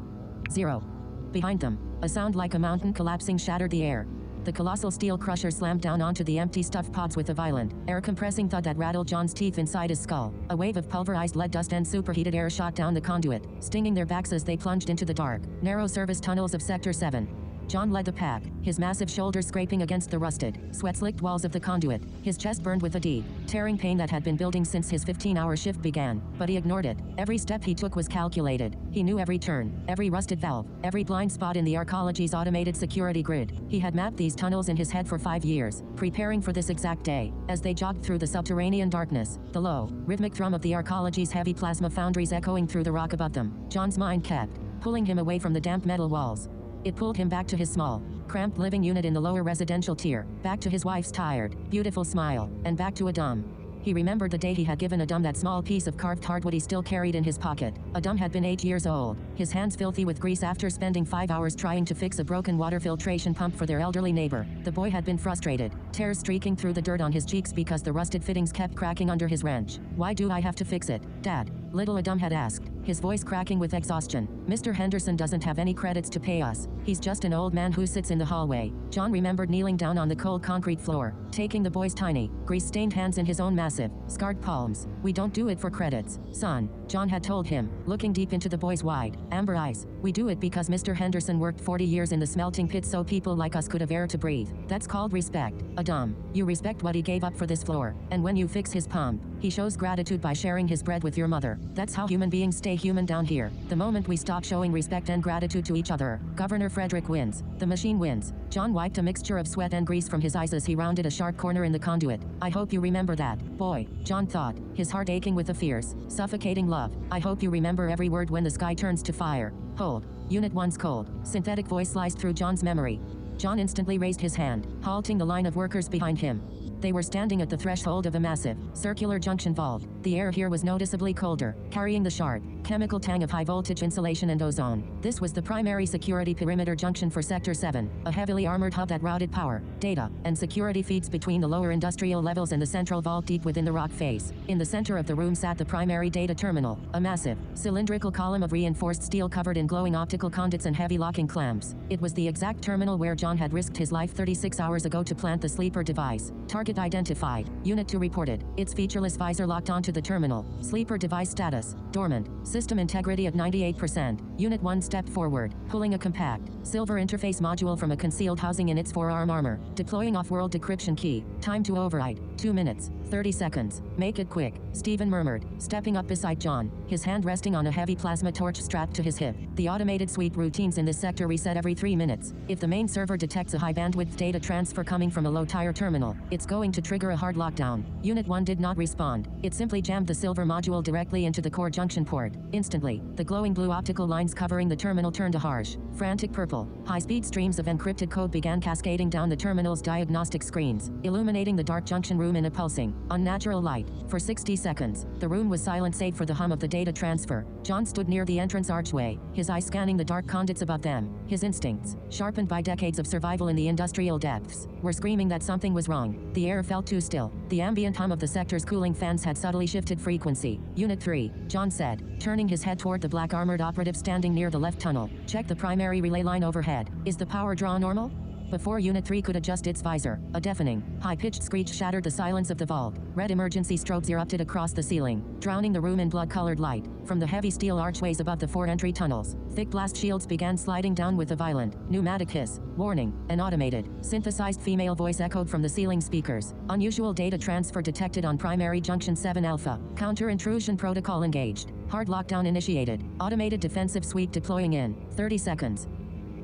0. Behind them, A sound like a mountain collapsing shattered the air. The colossal steel crusher slammed down onto the empty stuffed pods with a violent, air-compressing thud that rattled John's teeth inside his skull. A wave of pulverized lead dust and superheated air shot down the conduit, stinging their backs as they plunged into the dark, narrow service tunnels of Sector 7. John led the pack, his massive shoulders scraping against the rusted, sweat-slicked walls of the conduit, his chest burned with a deep, tearing pain that had been building since his 15-hour shift began, but he ignored it. Every step he took was calculated. He knew every turn, every rusted valve, every blind spot in the Arcology's automated security grid. He had mapped these tunnels in his head for 5 years, preparing for this exact day. As they jogged through the subterranean darkness, the low, rhythmic thrum of the Arcology's heavy plasma foundries echoing through the rock above them, John's mind kept pulling him away from the damp metal walls. It pulled him back to his small, cramped living unit in the lower residential tier, back to his wife's tired, beautiful smile, and back to Adam. He remembered the day he had given Adam that small piece of carved hardwood he still carried in his pocket. Adam had been 8 years old, his hands filthy with grease after spending 5 hours trying to fix a broken water filtration pump for their elderly neighbor. The boy had been frustrated, tears streaking through the dirt on his cheeks because the rusted fittings kept cracking under his wrench. "Why do I have to fix it, Dad?" little Adam had asked, his voice cracking with exhaustion. "Mr. Henderson doesn't have any credits to pay us. He's just an old man who sits in the hallway." John remembered kneeling down on the cold concrete floor, taking the boy's tiny, grease-stained hands in his own massive, scarred palms. "We don't do it for credits, son," John had told him, looking deep into the boy's wide, amber eyes. "We do it because Mr. Henderson worked 40 years in the smelting pit so people like us could have air to breathe. That's called respect, Adam. You respect what he gave up for this floor, and when you fix his pump, he shows gratitude by sharing his bread with your mother. That's how human beings stay human down here. The moment we stop showing respect and gratitude to each other, Governor Frederick wins. The machine wins." John wiped a mixture of sweat and grease from his eyes as he rounded a sharp corner in the conduit. "I hope you remember that, boy," John thought, his heart aching with a fierce, suffocating love. "I hope you remember every word when the sky turns to fire. Hold. Unit 1's cold, synthetic voice sliced through John's memory. John instantly raised his hand, halting the line of workers behind him. They were standing at the threshold of a massive, circular junction vault. The air here was noticeably colder, carrying the sharp, chemical tang of high-voltage insulation and ozone. This was the primary security perimeter junction for Sector 7, a heavily armored hub that routed power, data, and security feeds between the lower industrial levels and the central vault deep within the rock face. In the center of the room sat the primary data terminal, a massive, cylindrical column of reinforced steel covered in glowing optical conduits and heavy locking clamps. It was the exact terminal where John had risked his life 36 hours ago to plant the sleeper device. Target identified. Unit 2 reported. Its featureless visor locked onto the terminal. Sleeper device status, dormant. System integrity at 98%. Unit 1 stepped forward, pulling a compact, silver interface module from a concealed housing in its forearm armor. Deploying off-world decryption key. Time to override. 2 minutes, 30 seconds. Make it quick, Stephen murmured, stepping up beside John, his hand resting on a heavy plasma torch strapped to his hip. The automated sweep routines in this sector reset every 3 minutes. If the main server detects a high-bandwidth data transfer coming from a low-tier terminal, it's going to trigger a hard lockdown. Unit 1 did not respond. It simply jammed the silver module directly into the core junction port. Instantly, the glowing blue optical lines covering the terminal turned a harsh, frantic purple. High-speed streams of encrypted code began cascading down the terminal's diagnostic screens, illuminating the dark junction room in a pulsing, unnatural light. For 60 seconds, the room was silent save for the hum of the data transfer. John stood near the entrance archway, his eyes scanning the dark conduits above them. His instincts, sharpened by decades of survival in the industrial depths, were screaming that something was wrong. The air felt too still. The ambient hum of the sector's cooling fans had subtly shifted frequency. Unit 3, John said, turning his head toward the black armored operative standing near the left tunnel. Check the primary relay line overhead. Is the power draw normal? Before Unit 3 could adjust its visor, a deafening, high-pitched screech shattered the silence of the vault. Red emergency strobes erupted across the ceiling, drowning the room in blood-colored light. From the heavy steel archways above the 4 entry tunnels, thick blast shields began sliding down with a violent, pneumatic hiss. Warning, an automated, synthesized female voice echoed from the ceiling speakers. Unusual data transfer detected on primary junction 7 Alpha. Counter-intrusion protocol engaged. Hard lockdown initiated. Automated defensive sweep deploying in 30 seconds.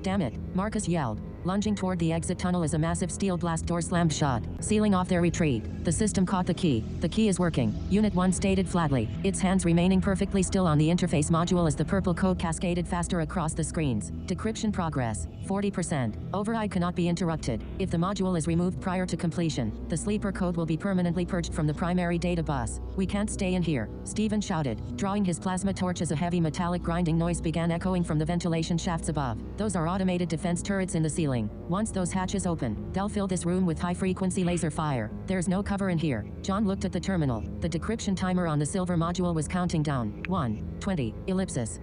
Damn it, Marcus yelled, lunging toward the exit tunnel as a massive steel blast door slammed shut, sealing off their retreat. The system caught the key. The key is working, Unit 1 stated flatly, its hands remaining perfectly still on the interface module as the purple code cascaded faster across the screens. Decryption progress, 40%. Override cannot be interrupted. If the module is removed prior to completion, the sleeper code will be permanently purged from the primary data bus. We can't stay in here, Stephen shouted, drawing his plasma torch as a heavy metallic grinding noise began echoing from the ventilation shafts above. Those are automated defense turrets in the ceiling. Once those hatches open, they'll fill this room with high-frequency laser fire. There's no cover in here. John looked at the terminal. The decryption timer on the silver module was counting down. 1:20, ellipsis.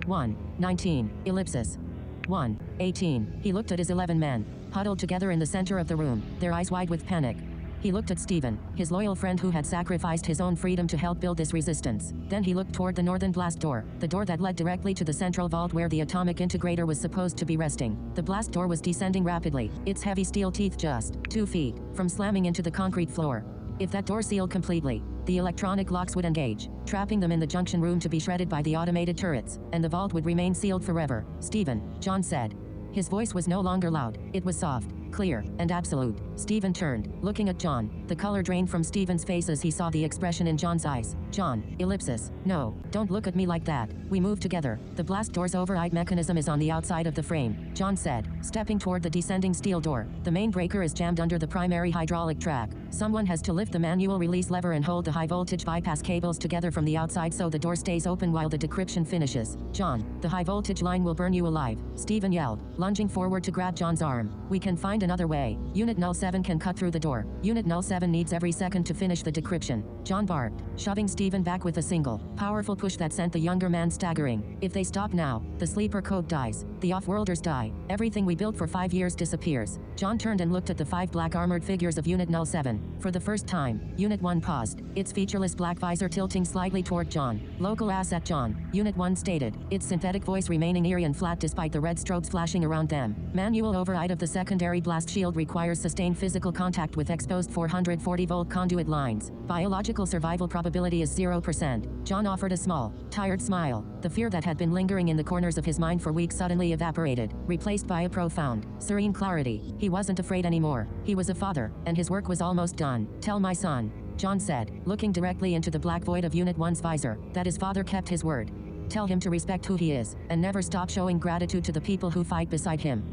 1:19, ellipsis. 1:18. He looked at his 11 men, huddled together in the center of the room, their eyes wide with panic. He looked at Stephen, his loyal friend who had sacrificed his own freedom to help build this resistance. Then he looked toward the northern blast door, the door that led directly to the central vault where the atomic integrator was supposed to be resting. The blast door was descending rapidly, its heavy steel teeth just 2 feet from slamming into the concrete floor. If that door sealed completely, the electronic locks would engage, trapping them in the junction room to be shredded by the automated turrets, and the vault would remain sealed forever. Stephen, John said. His voice was no longer loud, it was soft, clear, and absolute. Stephen turned, looking at John. The color drained from Stephen's face as he saw the expression in John's eyes. John, ellipsis. No, don't look at me like that. We move together. The blast door's override mechanism is on the outside of the frame, John said, stepping toward the descending steel door. The main breaker is jammed under the primary hydraulic track. Someone has to lift the manual release lever and hold the high-voltage bypass cables together from the outside so the door stays open while the decryption finishes. John, the high-voltage line will burn you alive, Stephen yelled, lunging forward to grab John's arm. We can find another way. Unit 07 can cut through the door. Unit 07 needs every second to finish the decryption, John barked, shoving Stephen back with a single, powerful push that sent the younger man staggering. If they stop now, the sleeper code dies. The off-worlders die. Everything we built for 5 years disappears. John turned and looked at the 5 black armored figures of Unit 07. For the first time, Unit 1 paused, its featureless black visor tilting slightly toward John. Local asset John, Unit 1 stated, its synthetic voice remaining eerie and flat despite the red strobes flashing around them. Manual override of the secondary blast shield requires sustained physical contact with exposed 440-volt conduit lines. Biological survival probability is 0%. John offered a small, tired smile. The fear that had been lingering in the corners of his mind for weeks suddenly evaporated, replaced by a profound, serene clarity. He wasn't afraid anymore. He was a father, and his work was almost done. Tell my son, John said, looking directly into the black void of Unit 1's visor, that his father kept his word. Tell him to respect who he is, and never stop showing gratitude to the people who fight beside him.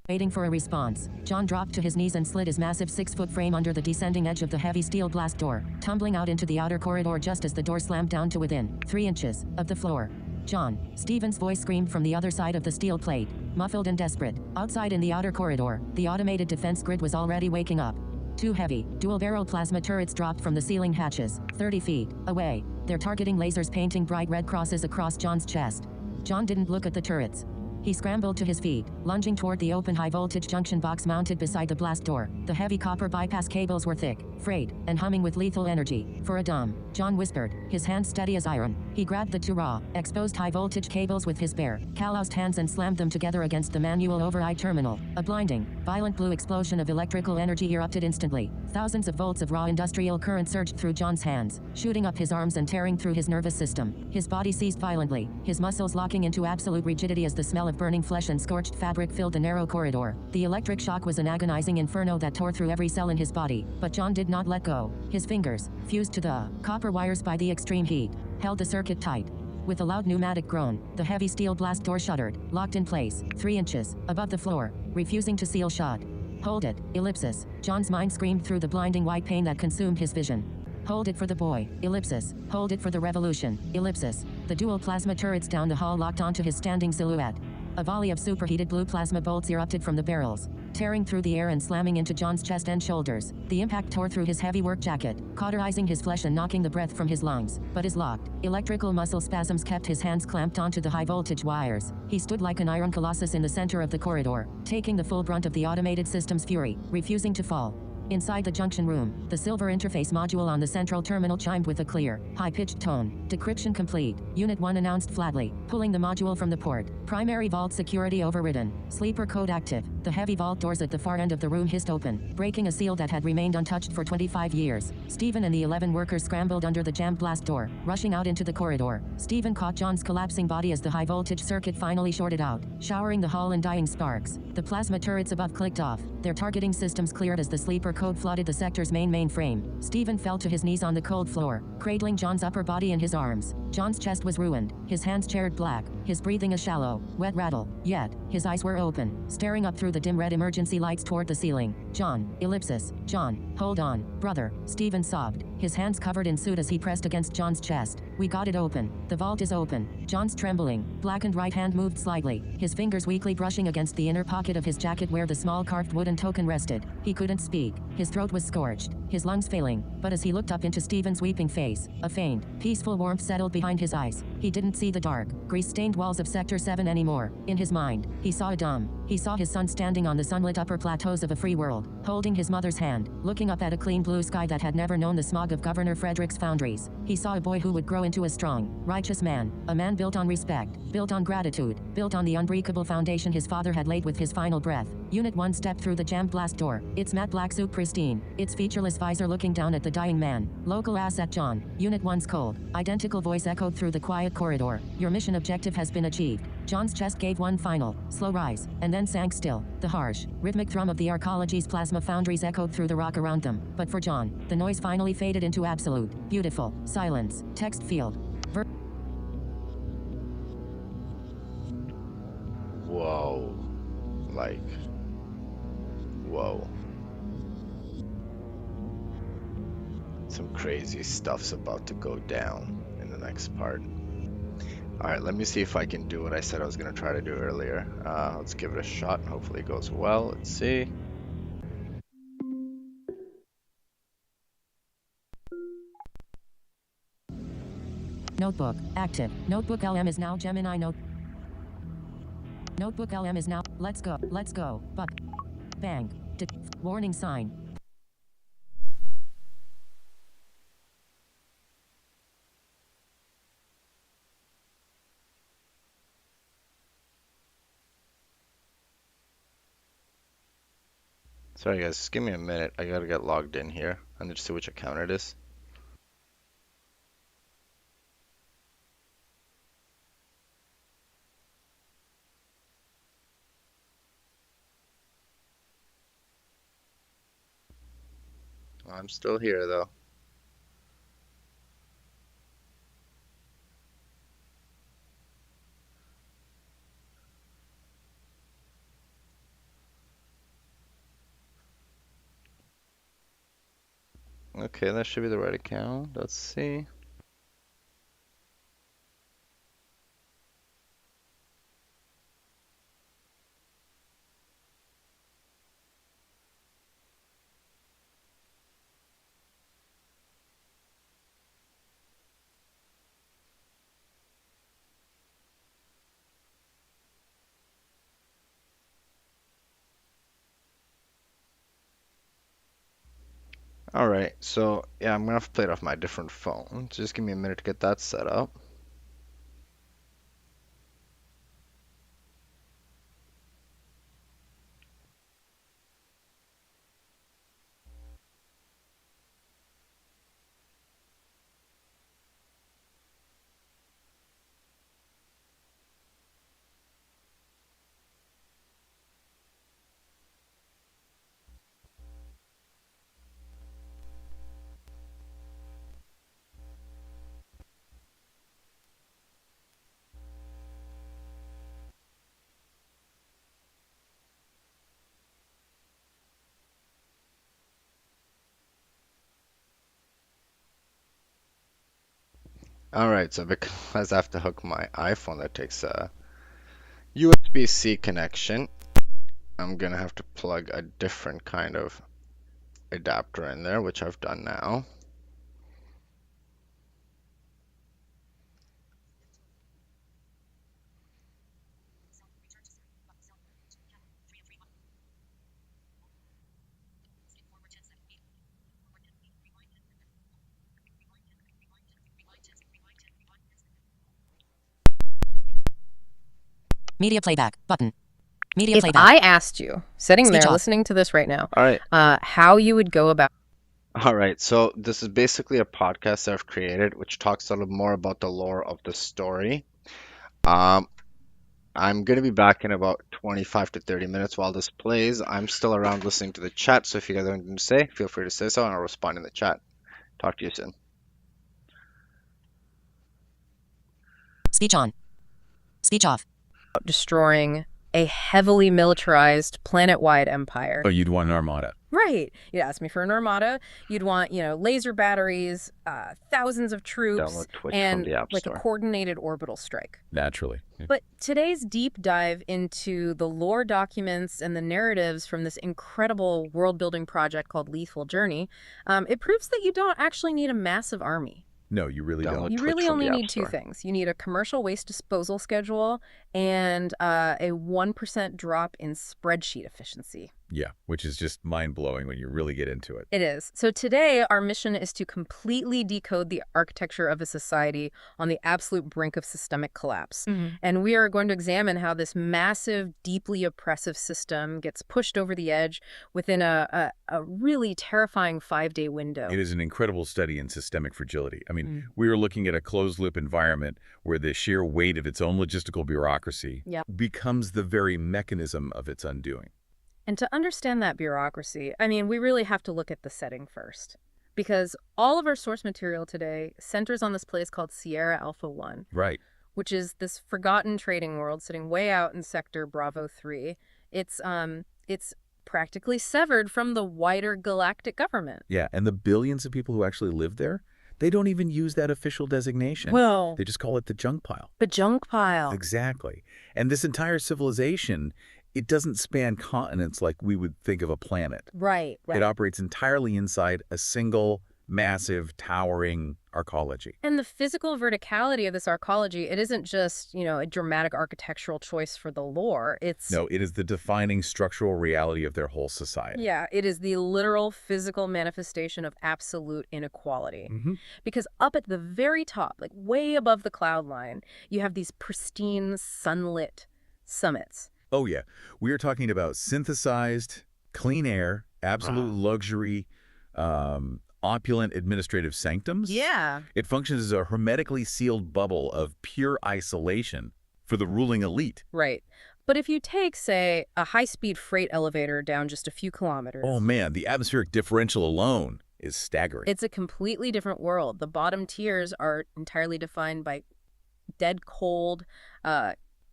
Waiting for a response, John dropped to his knees and slid his massive 6-foot frame under the descending edge of the heavy steel blast door, tumbling out into the outer corridor just as the door slammed down to within 3 inches of the floor. John, Stephen's voice screamed from the other side of the steel plate, muffled and desperate. Outside in the outer corridor, the automated defense grid was already waking up. 2 heavy, dual-barrel plasma turrets dropped from the ceiling hatches, 30 feet away, their targeting lasers painting bright red crosses across John's chest. John didn't look at the turrets. He scrambled to his feet, lunging toward the open high-voltage junction box mounted beside the blast door. The heavy copper bypass cables were thick, frayed, and humming with lethal energy. For a dumb, John whispered, his hands steady as iron. He grabbed the 2 raw, exposed high-voltage cables with his bare, calloused hands and slammed them together against the manual override terminal. A blinding, violent blue explosion of electrical energy erupted instantly. Thousands of volts of raw industrial current surged through John's hands, shooting up his arms and tearing through his nervous system. His body seized violently, his muscles locking into absolute rigidity as the smell of burning flesh and scorched fabric filled the narrow corridor. The electric shock was an agonizing inferno that tore through every cell in his body, but John did not let go. His fingers, fused to the copper wires by the extreme heat, held the circuit tight. With a loud pneumatic groan, the heavy steel blast door shuddered, locked in place, 3 inches above the floor, refusing to seal shut. Hold it, ellipsis. John's mind screamed through the blinding white pain that consumed his vision. Hold it for the boy, ellipsis. Hold it for the revolution, ellipsis. The dual plasma turrets down the hall locked onto his standing silhouette. A volley of superheated blue plasma bolts erupted from the barrels, tearing through the air and slamming into John's chest and shoulders. The impact tore through his heavy work jacket, cauterizing his flesh and knocking the breath from his lungs. But his locked, electrical muscle spasms kept his hands clamped onto the high-voltage wires. He stood like an iron colossus in the center of the corridor, taking the full brunt of the automated system's fury, refusing to fall. Inside the junction room, the silver interface module on the central terminal chimed with a clear, high-pitched tone. Decryption complete, Unit 1 announced flatly, pulling the module from the port. Primary vault security overridden. Sleeper code active. The heavy vault doors at the far end of the room hissed open, breaking a seal that had remained untouched for 25 years. Stephen and the 11 workers scrambled under the jammed blast door, rushing out into the corridor. Stephen caught John's collapsing body as the high-voltage circuit finally shorted out, showering the hall in dying sparks. The plasma turrets above clicked off, their targeting systems cleared as the sleeper code flooded the sector's mainframe. Stephen fell to his knees on the cold floor, cradling John's upper body in his arms. John's chest was ruined, his hands charred black, his breathing a shallow, wet rattle. Yet, his eyes were open, staring up through the dim red emergency lights toward the ceiling. John, ellipsis. John, hold on, brother, Stephen sobbed. his hands covered in soot as he pressed against John's chest. We got it open. The vault is open. John's trembling. Blackened right hand moved slightly, his fingers weakly brushing against the inner pocket of his jacket where the small carved wooden token rested. He couldn't speak. His throat was scorched, his lungs failing. But as he looked up into Stephen's weeping face, a faint, peaceful warmth settled behind his eyes. He didn't see the dark, grease-stained walls of Sector 7 anymore. In his mind, he saw a dome. He saw his son standing on the sunlit upper plateaus of a free world, holding his mother's hand, looking up at a clean blue sky that had never known the smog of Governor Frederick's foundries. He saw a boy who would grow into a strong, righteous man, a man built on respect, built on gratitude, built on the unbreakable foundation his father had laid with his final breath. Unit 1 stepped through the jammed blast door, its matte black suit pristine, its featureless visor looking down at the dying man. Local asset John. Unit 1's cold, identical voice echoed through the quiet corridor. Your mission objective has been achieved. John's chest gave one final, slow rise, and then sank still. The harsh, rhythmic thrum of the Arcology's plasma foundries echoed through the rock around them. But for John, the noise finally faded into absolute, beautiful, silence. Text field. Whoa. Like, whoa. Some crazy stuff's about to go down in the next part. Alright, let me see if I can do what I said I was going to try to do earlier. Let's give it a shot. Hopefully it goes well. Let's see. Notebook, active. Notebook LM is now Gemini Note. Notebook LM is now. Let's go. Let's go. But. Bang. Warning sign. Sorry guys, just give me a minute. I gotta get logged in here and just see which account it is. I'm still here though. Okay, that should be the right account. Let's see. Alright, so yeah, I'm gonna have to play it off my different phone. Just give me a minute to get that set up. Alright, so because I have to hook my iPhone that takes a USB-C connection, I'm gonna have to plug a different kind of adapter in there, which I've done now. Media playback button. Media If playback. I asked you, sitting Speech there off. listening to this right now, Alright. how you would go about Alright, so this is basically a podcast that I've created which talks a little more about the lore of the story. I'm going to be back in about 25 to 30 minutes while this plays. I'm still around listening to the chat, so if you guys have anything to say, feel free to say so and I'll respond in the chat. Talk to you soon. Speech on. Speech off. destroying a heavily militarized planet-wide empire. Oh, you'd want an armada. Right. You'd ask me for an armada. You'd want, laser batteries, thousands of troops, Download Twitch and from the App like Store. a coordinated orbital strike. Naturally. Yeah. But today's deep dive into the lore documents and the narratives from this incredible world-building project called Lethal Journey, it proves that you don't actually need a massive army. No, you really Download don't. You Twitch really from the only App need two Store. things. You need a commercial waste disposal schedule and a 1% drop in spreadsheet efficiency. Yeah, which is just mind-blowing when you really get into it. It is. So today, our mission is to completely decode the architecture of a society on the absolute brink of systemic collapse. And we are going to examine how this massive, deeply oppressive system gets pushed over the edge within a really terrifying 5-day window. It is an incredible study in systemic fragility. I mean, we are looking at a closed-loop environment where the sheer weight of its own logistical bureaucracy Yep. becomes the very mechanism of its undoing. And to understand that bureaucracy, we really have to look at the setting first. Because all of our source material today centers on this place called Sierra Alpha 1, Right. which is this forgotten trading world sitting way out in Sector Bravo 3. It's practically severed from the wider galactic government. Yeah, and the billions of people who actually live there, they don't even use that official designation. Well, They just call it the junk pile. the junk pile. Exactly. And this entire civilization, it doesn't span continents like we would think of a planet. Right. It operates entirely inside a single, massive, towering arcology. And the physical verticality of this arcology, it isn't just, a dramatic architectural choice for the lore. It's No, it is the defining structural reality of their whole society. Yeah, it is the literal physical manifestation of absolute inequality. Because up at the very top, like way above the cloud line, you have these pristine, sunlit summits. Oh, yeah. We are talking about synthesized, clean air, absolute luxury, opulent administrative sanctums. Yeah. It functions as a hermetically sealed bubble of pure isolation for the ruling elite. Right. But if you take, say, a high-speed freight elevator down just a few kilometers, Oh, man, the atmospheric differential alone is staggering. it's a completely different world. The bottom tiers are entirely defined by dead cold,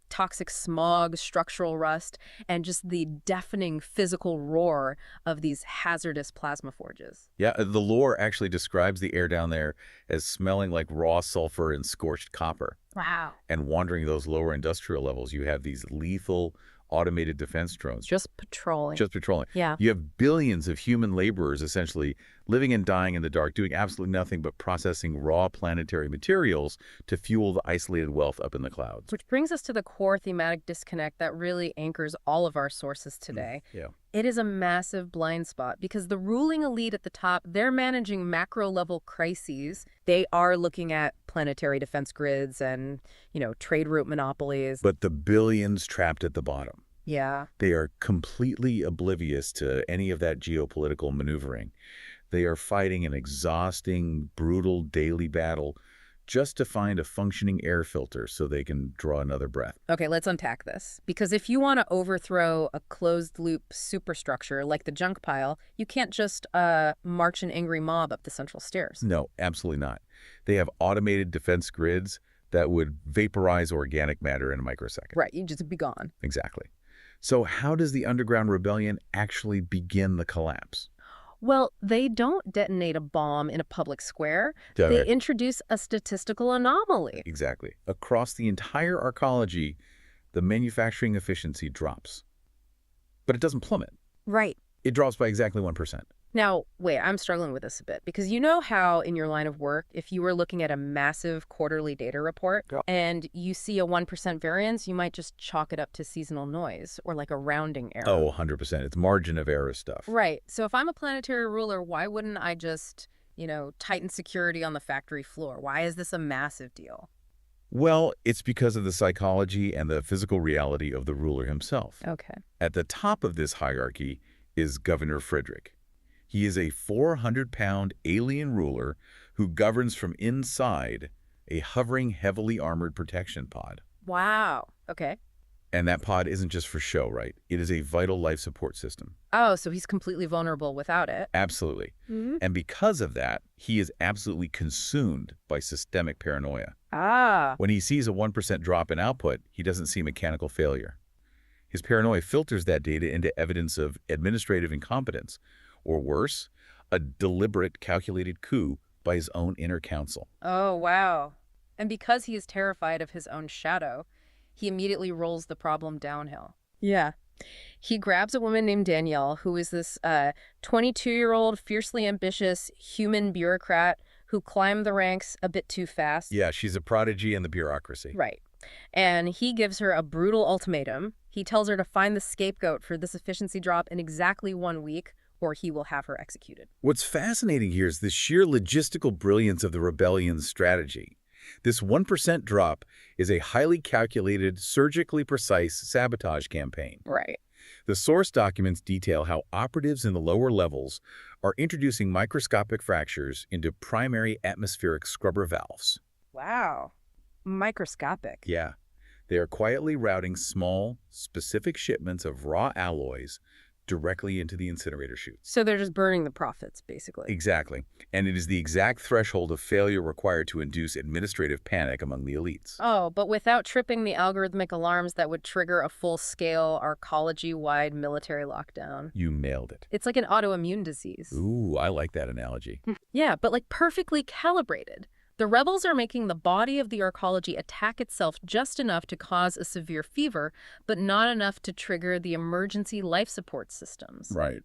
toxic smog, structural rust, and just the deafening physical roar of these hazardous plasma forges. Yeah, the lore actually describes the air down there as smelling like raw sulfur and scorched copper. Wow. And wandering those lower industrial levels, you have these lethal automated defense drones Just patrolling. just patrolling. Yeah. You have billions of human laborers essentially living and dying in the dark, doing absolutely nothing but processing raw planetary materials to fuel the isolated wealth up in the clouds. Which brings us to the core thematic disconnect that really anchors all of our sources today. Yeah. It is a massive blind spot because the ruling elite at the top, they're managing macro-level crises. They are looking at planetary defense grids and, trade route monopolies. But the billions trapped at the bottom, Yeah. they are completely oblivious to any of that geopolitical maneuvering. They are fighting an exhausting, brutal daily battle just to find a functioning air filter so they can draw another breath. Okay, let's unpack this. Because if you want to overthrow a closed-loop superstructure like the junk pile, you can't just march an angry mob up the central stairs. No, absolutely not. They have automated defense grids that would vaporize organic matter in a microsecond. Right, you just be gone. Exactly. So how does the underground rebellion actually begin the collapse? Well, they don't detonate a bomb in a public square. Yeah, They right. introduce a statistical anomaly. Exactly. Across the entire arcology, the manufacturing efficiency drops. But it doesn't plummet. Right. It drops by exactly 1%. Now, wait, I'm struggling with this a bit because you know how in your line of work, if you were looking at a massive quarterly data report and you see a 1% variance, you might just chalk it up to seasonal noise or like a rounding error. Oh, 100%. It's margin of error stuff. Right. So if I'm a planetary ruler, why wouldn't I just, tighten security on the factory floor? Why is this a massive deal? Well, it's because of the psychology and the physical reality of the ruler himself. Okay. At the top of this hierarchy is Governor Frederick. He is a 400-pound alien ruler who governs from inside a hovering, heavily armored protection pod. Wow. Okay. And that pod isn't just for show, right? It is a vital life support system. Oh, so he's completely vulnerable without it. Absolutely. And because of that, he is absolutely consumed by systemic paranoia. Ah. When he sees a 1% drop in output, he doesn't see mechanical failure. His paranoia filters that data into evidence of administrative incompetence, or worse, a deliberate, calculated coup by his own inner council. Oh, wow. And because he is terrified of his own shadow, he immediately rolls the problem downhill. Yeah. He grabs a woman named Danielle, who is this 22-year-old, fiercely ambitious human bureaucrat who climbed the ranks a bit too fast. Yeah, she's a prodigy in the bureaucracy. Right. And he gives her a brutal ultimatum. He tells her to find the scapegoat for this efficiency drop in exactly 1 week, or he will have her executed. What's fascinating here is the sheer logistical brilliance of the rebellion's strategy. This 1% drop is a highly calculated, surgically precise sabotage campaign. Right. The source documents detail how operatives in the lower levels are introducing microscopic fractures into primary atmospheric scrubber valves. Wow. Microscopic. Yeah, they are quietly routing small, specific shipments of raw alloys directly into the incinerator chutes. So they're just burning the profits, basically. Exactly. And it is the exact threshold of failure required to induce administrative panic among the elites. Oh, but without tripping the algorithmic alarms that would trigger a full-scale, arcology-wide military lockdown. You nailed it. It's like an autoimmune disease. Ooh, I like that analogy. Yeah, but like perfectly calibrated. The rebels are making the body of the arcology attack itself just enough to cause a severe fever, but not enough to trigger the emergency life support systems. Right.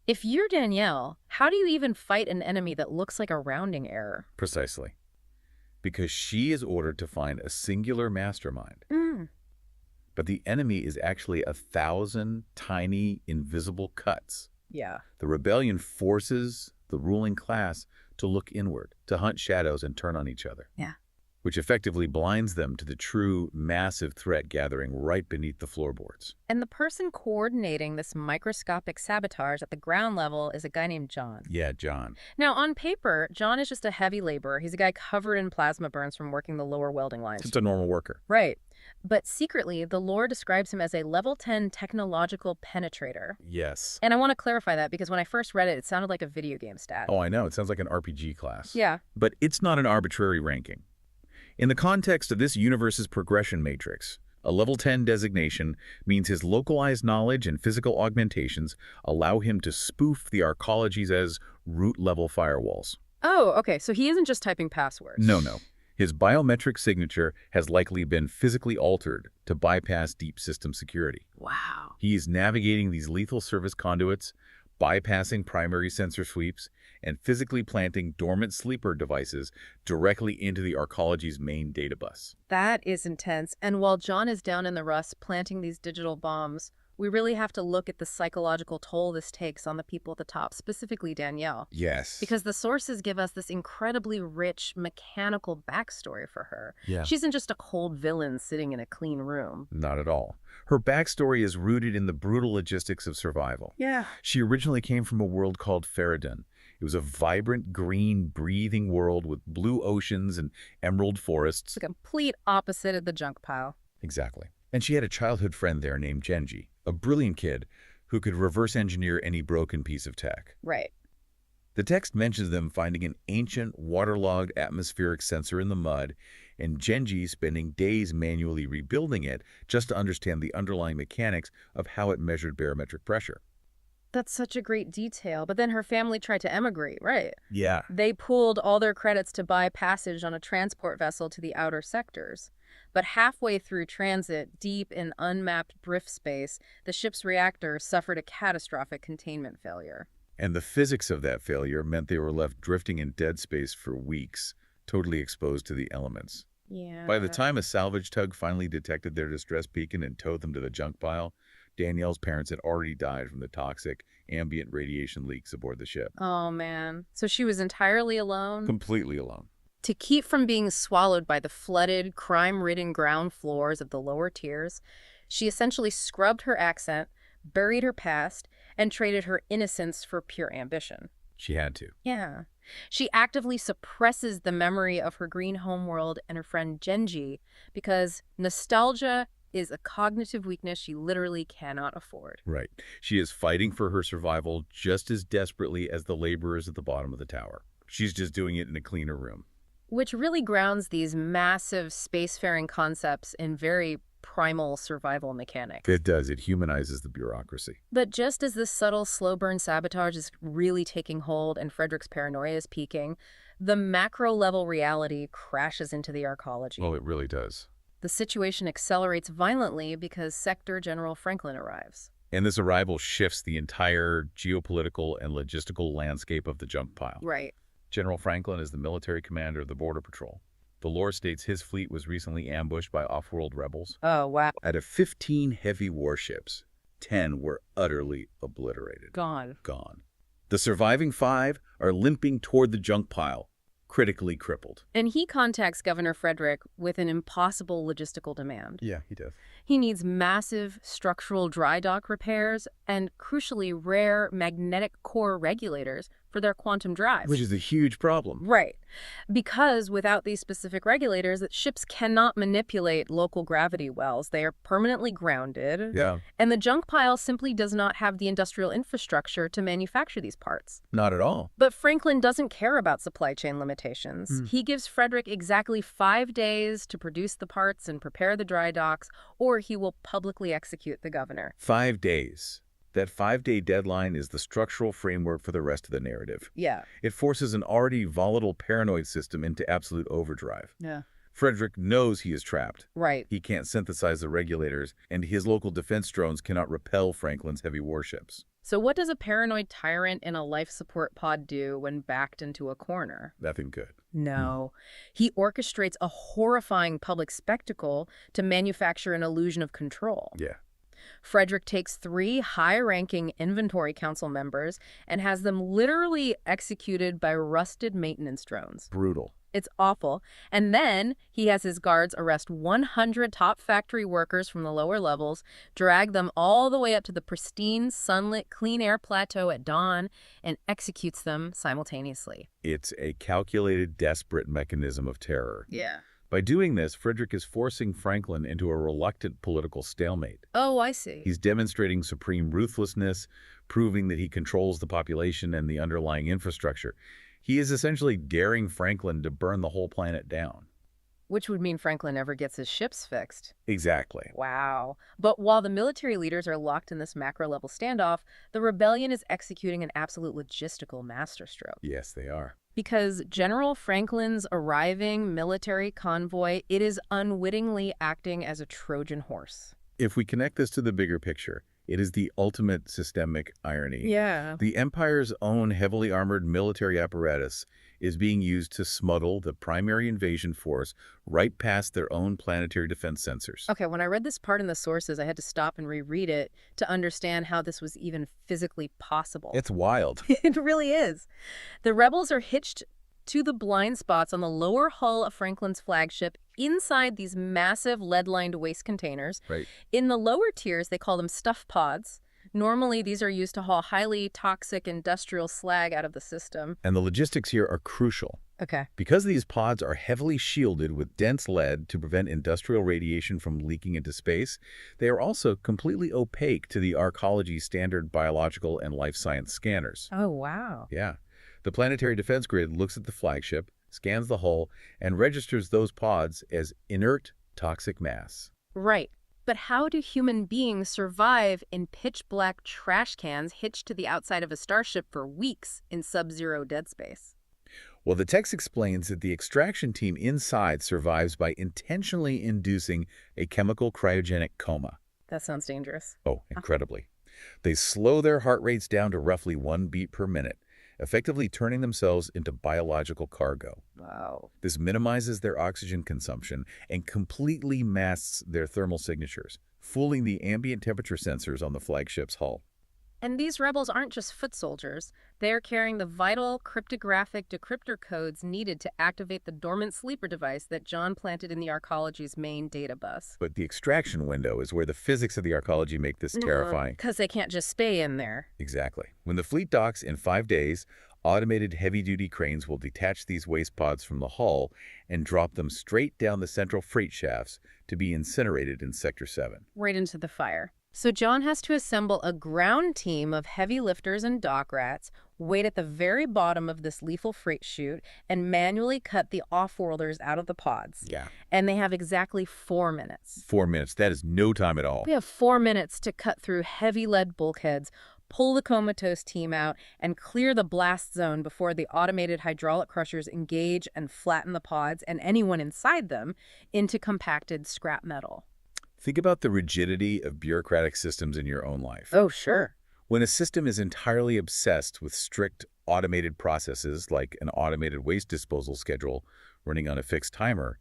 If you're Danielle, how do you even fight an enemy that looks like a rounding error? Precisely. Because she is ordered to find a singular mastermind. But the enemy is actually 1,000 tiny, invisible cuts. Yeah. The rebellion forces the ruling class to look inward, to hunt shadows and turn on each other. Yeah. Which effectively blinds them to the true, massive threat gathering right beneath the floorboards. And the person coordinating this microscopic sabotage at the ground level is a guy named John. Yeah, John. Now, on paper, John is just a heavy laborer. He's a guy covered in plasma burns from working the lower welding lines. Just a normal worker. Right. But secretly, the lore describes him as a level 10 technological penetrator. Yes. And I want to clarify that because when I first read it, it sounded like a video game stat. Oh, I know. It sounds like an RPG class. Yeah. But it's not an arbitrary ranking. In the context of this universe's progression matrix, a level 10 designation means his localized knowledge and physical augmentations allow him to spoof the arcologies as root-level firewalls. Oh, okay. So he isn't just typing passwords. No. His biometric signature has likely been physically altered to bypass deep system security. Wow. He is navigating these lethal service conduits, bypassing primary sensor sweeps, and physically planting dormant sleeper devices directly into the arcology's main data bus. That is intense. And while John is down in the rust planting these digital bombs, we really have to look at the psychological toll this takes on the people at the top, specifically Danielle. Yes. Because the sources give us this incredibly rich, mechanical backstory for her. Yeah. She isn't just a cold villain sitting in a clean room. Not at all. Her backstory is rooted in the brutal logistics of survival. Yeah. She originally came from a world called Faradun. It was a vibrant, green, breathing world with blue oceans and emerald forests. It's the complete opposite of the junk pile. Exactly. And she had a childhood friend there named Genji, a brilliant kid who could reverse engineer any broken piece of tech. Right. The text mentions them finding an ancient, waterlogged atmospheric sensor in the mud, and Genji spending days manually rebuilding it just to understand the underlying mechanics of how it measured barometric pressure. That's such a great detail. But then her family tried to emigrate, right? Yeah. They pooled all their credits to buy passage on a transport vessel to the outer sectors. But halfway through transit, deep in unmapped drift space, the ship's reactor suffered a catastrophic containment failure. And the physics of that failure meant they were left drifting in dead space for weeks, totally exposed to the elements. Yeah. By the time a salvage tug finally detected their distress beacon and towed them to the junk pile, Danielle's parents had already died from the toxic, ambient radiation leaks aboard the ship. Oh, man. So she was entirely alone? Completely alone. To keep from being swallowed by the flooded, crime-ridden ground floors of the lower tiers, she essentially scrubbed her accent, buried her past, and traded her innocence for pure ambition. She had to. Yeah. She actively suppresses the memory of her green homeworld and her friend Genji because nostalgia is a cognitive weakness she literally cannot afford. Right. She is fighting for her survival just as desperately as the laborers at the bottom of the tower. She's just doing it in a cleaner room. Which really grounds these massive spacefaring concepts in very primal survival mechanic. It does. It humanizes the bureaucracy. But just as this subtle, slow-burn sabotage is really taking hold and Frederick's paranoia is peaking, the macro-level reality crashes into the arcology. Well, it really does. The situation accelerates violently because Sector General Franklin arrives. And this arrival shifts the entire geopolitical and logistical landscape of the junk pile. Right. General Franklin is the military commander of the Border Patrol. The lore states his fleet was recently ambushed by off-world rebels. Oh, wow. Out of 15 heavy warships, 10 were utterly obliterated. Gone. Gone. The surviving 5 are limping toward the junk pile, critically crippled. And he contacts Governor Frederick with an impossible logistical demand. Yeah, he does. He needs massive structural dry dock repairs and, crucially, rare magnetic core regulators for their quantum drive. Which is a huge problem. Right. Because without these specific regulators, ships cannot manipulate local gravity wells. They are permanently grounded. Yeah. And the junk pile simply does not have the industrial infrastructure to manufacture these parts. Not at all. But Franklin doesn't care about supply chain limitations. He gives Frederick exactly 5 days to produce the parts and prepare the dry docks, or he will publicly execute the governor. 5 days. That 5-day deadline is the structural framework for the rest of the narrative. Yeah. It forces an already volatile paranoid system into absolute overdrive. Yeah. Frederick knows he is trapped. Right. He can't synthesize the regulators, and his local defense drones cannot repel Franklin's heavy warships. So what does a paranoid tyrant in a life support pod do when backed into a corner? Nothing good. No. He orchestrates a horrifying public spectacle to manufacture an illusion of control. Yeah. Frederick takes 3 high-ranking inventory council members and has them literally executed by rusted maintenance drones. Brutal. It's awful. And then he has his guards arrest 100 top factory workers from the lower levels, drag them all the way up to the pristine, sunlit, clean air plateau at dawn, and executes them simultaneously. It's a calculated, desperate mechanism of terror. Yeah. By doing this, Frederick is forcing Franklin into a reluctant political stalemate. Oh, I see. He's demonstrating supreme ruthlessness, proving that he controls the population and the underlying infrastructure. He is essentially daring Franklin to burn the whole planet down. Which would mean Franklin never gets his ships fixed. Exactly. Wow. But while the military leaders are locked in this macro-level standoff, the rebellion is executing an absolute logistical masterstroke. Yes, they are. Because General Franklin's arriving military convoy, it is unwittingly acting as a Trojan horse. If we connect this to the bigger picture, it is the ultimate systemic irony. Yeah. The Empire's own heavily armored military apparatus is being used to smuggle the primary invasion force right past their own planetary defense sensors. Okay, when I read this part in the sources, I had to stop and reread it to understand how this was even physically possible. It's wild. It really is. The rebels are hitched to the blind spots on the lower hull of Franklin's flagship inside these massive lead-lined waste containers. Right. In the lower tiers, they call them stuff pods. Normally, these are used to haul highly toxic industrial slag out of the system. And the logistics here are crucial. Okay. Because these pods are heavily shielded with dense lead to prevent industrial radiation from leaking into space, they are also completely opaque to the arcology standard biological and life science scanners. Oh, wow. Yeah. The planetary defense grid looks at the flagship, scans the hull, and registers those pods as inert toxic mass. Right. But how do human beings survive in pitch-black trash cans hitched to the outside of a starship for weeks in sub-zero dead space? Well, the text explains that the extraction team inside survives by intentionally inducing a chemical cryogenic coma. That sounds dangerous. Oh, incredibly. They slow their heart rates down to roughly 1 beat per minute, effectively turning themselves into biological cargo. Wow. This minimizes their oxygen consumption and completely masks their thermal signatures, fooling the ambient temperature sensors on the flagship's hull. And these rebels aren't just foot soldiers. They're carrying the vital cryptographic decryptor codes needed to activate the dormant sleeper device that John planted in the arcology's main data bus. But the extraction window is where the physics of the arcology make this terrifying. Because they can't just stay in there. Exactly. When the fleet docks in 5 days, automated heavy-duty cranes will detach these waste pods from the hull and drop them straight down the central freight shafts to be incinerated in Sector 7. Right into the fire. So John has to assemble a ground team of heavy lifters and dock rats, wait at the very bottom of this lethal freight chute, and manually cut the off-worlders out of the pods. Yeah. And they have exactly 4 minutes. 4 minutes. That is no time at all. We have 4 minutes to cut through heavy lead bulkheads, pull the comatose team out, and clear the blast zone before the automated hydraulic crushers engage and flatten the pods and anyone inside them into compacted scrap metal. Think about the rigidity of bureaucratic systems in your own life. Oh, sure. When a system is entirely obsessed with strict automated processes like an automated waste disposal schedule running on a fixed timer,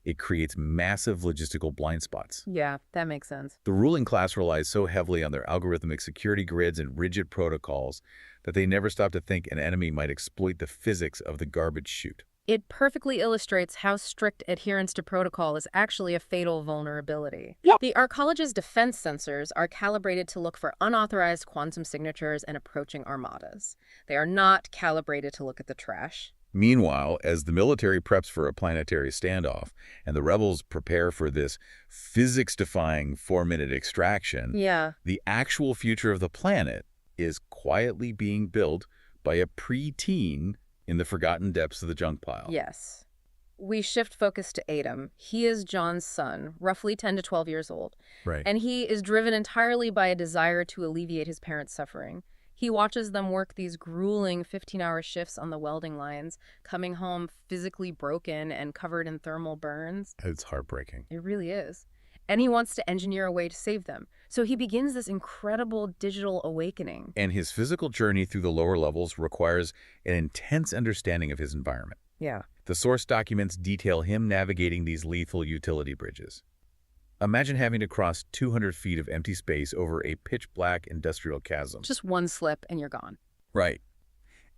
it creates massive logistical blind spots. Yeah, that makes sense. The ruling class relies so heavily on their algorithmic security grids and rigid protocols that they never stop to think an enemy might exploit the physics of the garbage chute. It perfectly illustrates how strict adherence to protocol is actually a fatal vulnerability. The Arcology's defense sensors are calibrated to look for unauthorized quantum signatures and approaching armadas. They are not calibrated to look at the trash. Meanwhile, as the military preps for a planetary standoff and the rebels prepare for this physics-defying 4-minute extraction, Yeah. the actual future of the planet is quietly being built by a preteen in the forgotten depths of the junk pile. Yes. We shift focus to Adam. He is John's son, roughly 10 to 12 years old, Right. and he is driven entirely by a desire to alleviate his parents' suffering. He watches them work these grueling 15-hour shifts on the welding lines, coming home physically broken and covered in thermal burns. It's heartbreaking. It really is. And he wants to engineer a way to save them. So he begins this incredible digital awakening. And his physical journey through the lower levels requires an intense understanding of his environment. Yeah. The source documents detail him navigating these lethal utility bridges. Imagine having to cross 200 feet of empty space over a pitch-black industrial chasm. Just one slip and you're gone. Right.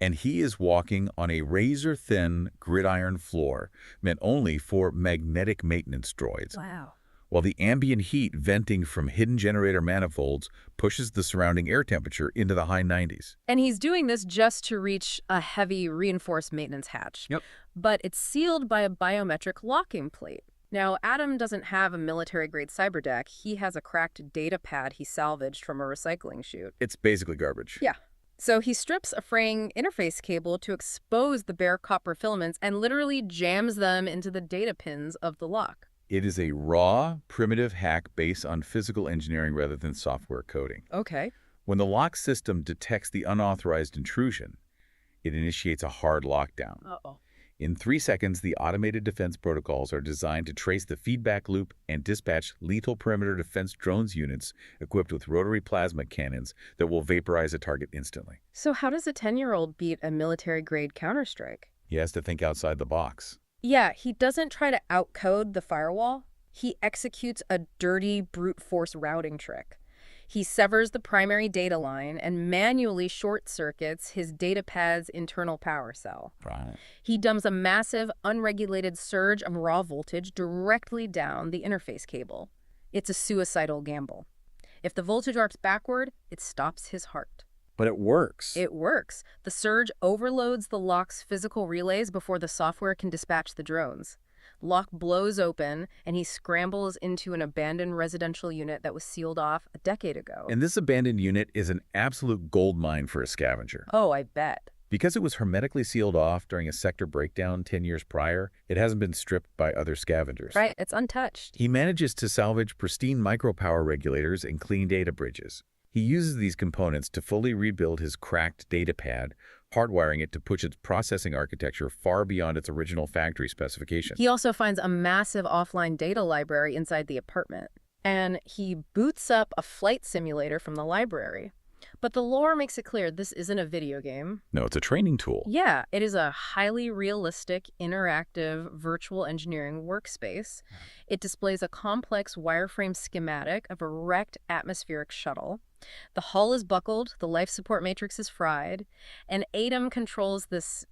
And he is walking on a razor-thin gridiron floor meant only for magnetic maintenance droids, Wow. while the ambient heat venting from hidden generator manifolds pushes the surrounding air temperature into the high 90s. And he's doing this just to reach a heavy reinforced maintenance hatch. Yep. But it's sealed by a biometric locking plate. Now, Adam doesn't have a military-grade cyber deck. He has a cracked data pad he salvaged from a recycling chute. It's basically garbage. Yeah. So he strips a fraying interface cable to expose the bare copper filaments and literally jams them into the data pins of the lock. It is a raw, primitive hack based on physical engineering rather than software coding. Okay. When the lock system detects the unauthorized intrusion, it initiates a hard lockdown. Uh-oh. In 3 seconds, the automated defense protocols are designed to trace the feedback loop and dispatch lethal perimeter defense drones units equipped with rotary plasma cannons that will vaporize a target instantly. So how does a 10-year-old beat a military-grade Counter-Strike? He has to think outside the box. Yeah, he doesn't try to outcode the firewall. He executes a dirty brute force routing trick. He severs the primary data line and manually short-circuits his datapad's internal power cell. Right. He dumps a massive, unregulated surge of raw voltage directly down the interface cable. It's a suicidal gamble. If the voltage arcs backward, it stops his heart. But it works. It works. The surge overloads the lock's physical relays before the software can dispatch the drones. Lock blows open, and he scrambles into an abandoned residential unit that was sealed off a decade ago. And this abandoned unit is an absolute goldmine for a scavenger. Oh, I bet. Because it was hermetically sealed off during a sector breakdown 10 years prior, it hasn't been stripped by other scavengers. Right, it's untouched. He manages to salvage pristine micropower regulators and clean data bridges. He uses these components to fully rebuild his cracked data pad, hardwiring it to push its processing architecture far beyond its original factory specification. He also finds a massive offline data library inside the apartment, and he boots up a flight simulator from the library. But the lore makes it clear this isn't a video game. No, it's a training tool. Yeah, it is a highly realistic, interactive, virtual engineering workspace. It displays a complex wireframe schematic of a wrecked atmospheric shuttle. The hull is buckled, the life support matrix is fried, and Adam controls this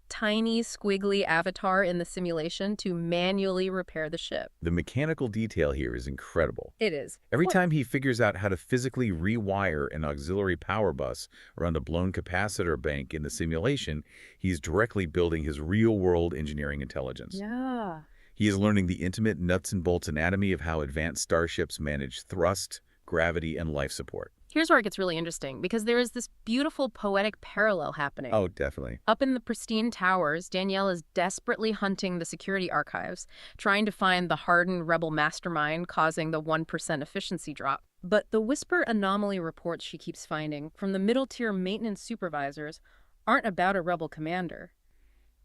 tiny, squiggly avatar in the simulation to manually repair the ship. The mechanical detail here is incredible. It is. Every time he figures out how to physically rewire an auxiliary power bus around a blown capacitor bank in the simulation, he's directly building his real-world engineering intelligence. Yeah. He is learning the intimate nuts and bolts anatomy of how advanced starships manage thrust, gravity, and life support. Here's where it gets really interesting, because there is this beautiful poetic parallel happening. Oh, definitely. Up in the pristine towers, Danielle is desperately hunting the security archives, trying to find the hardened rebel mastermind causing the 1% efficiency drop. But the Whisper anomaly reports she keeps finding from the middle-tier maintenance supervisors aren't about a rebel commander.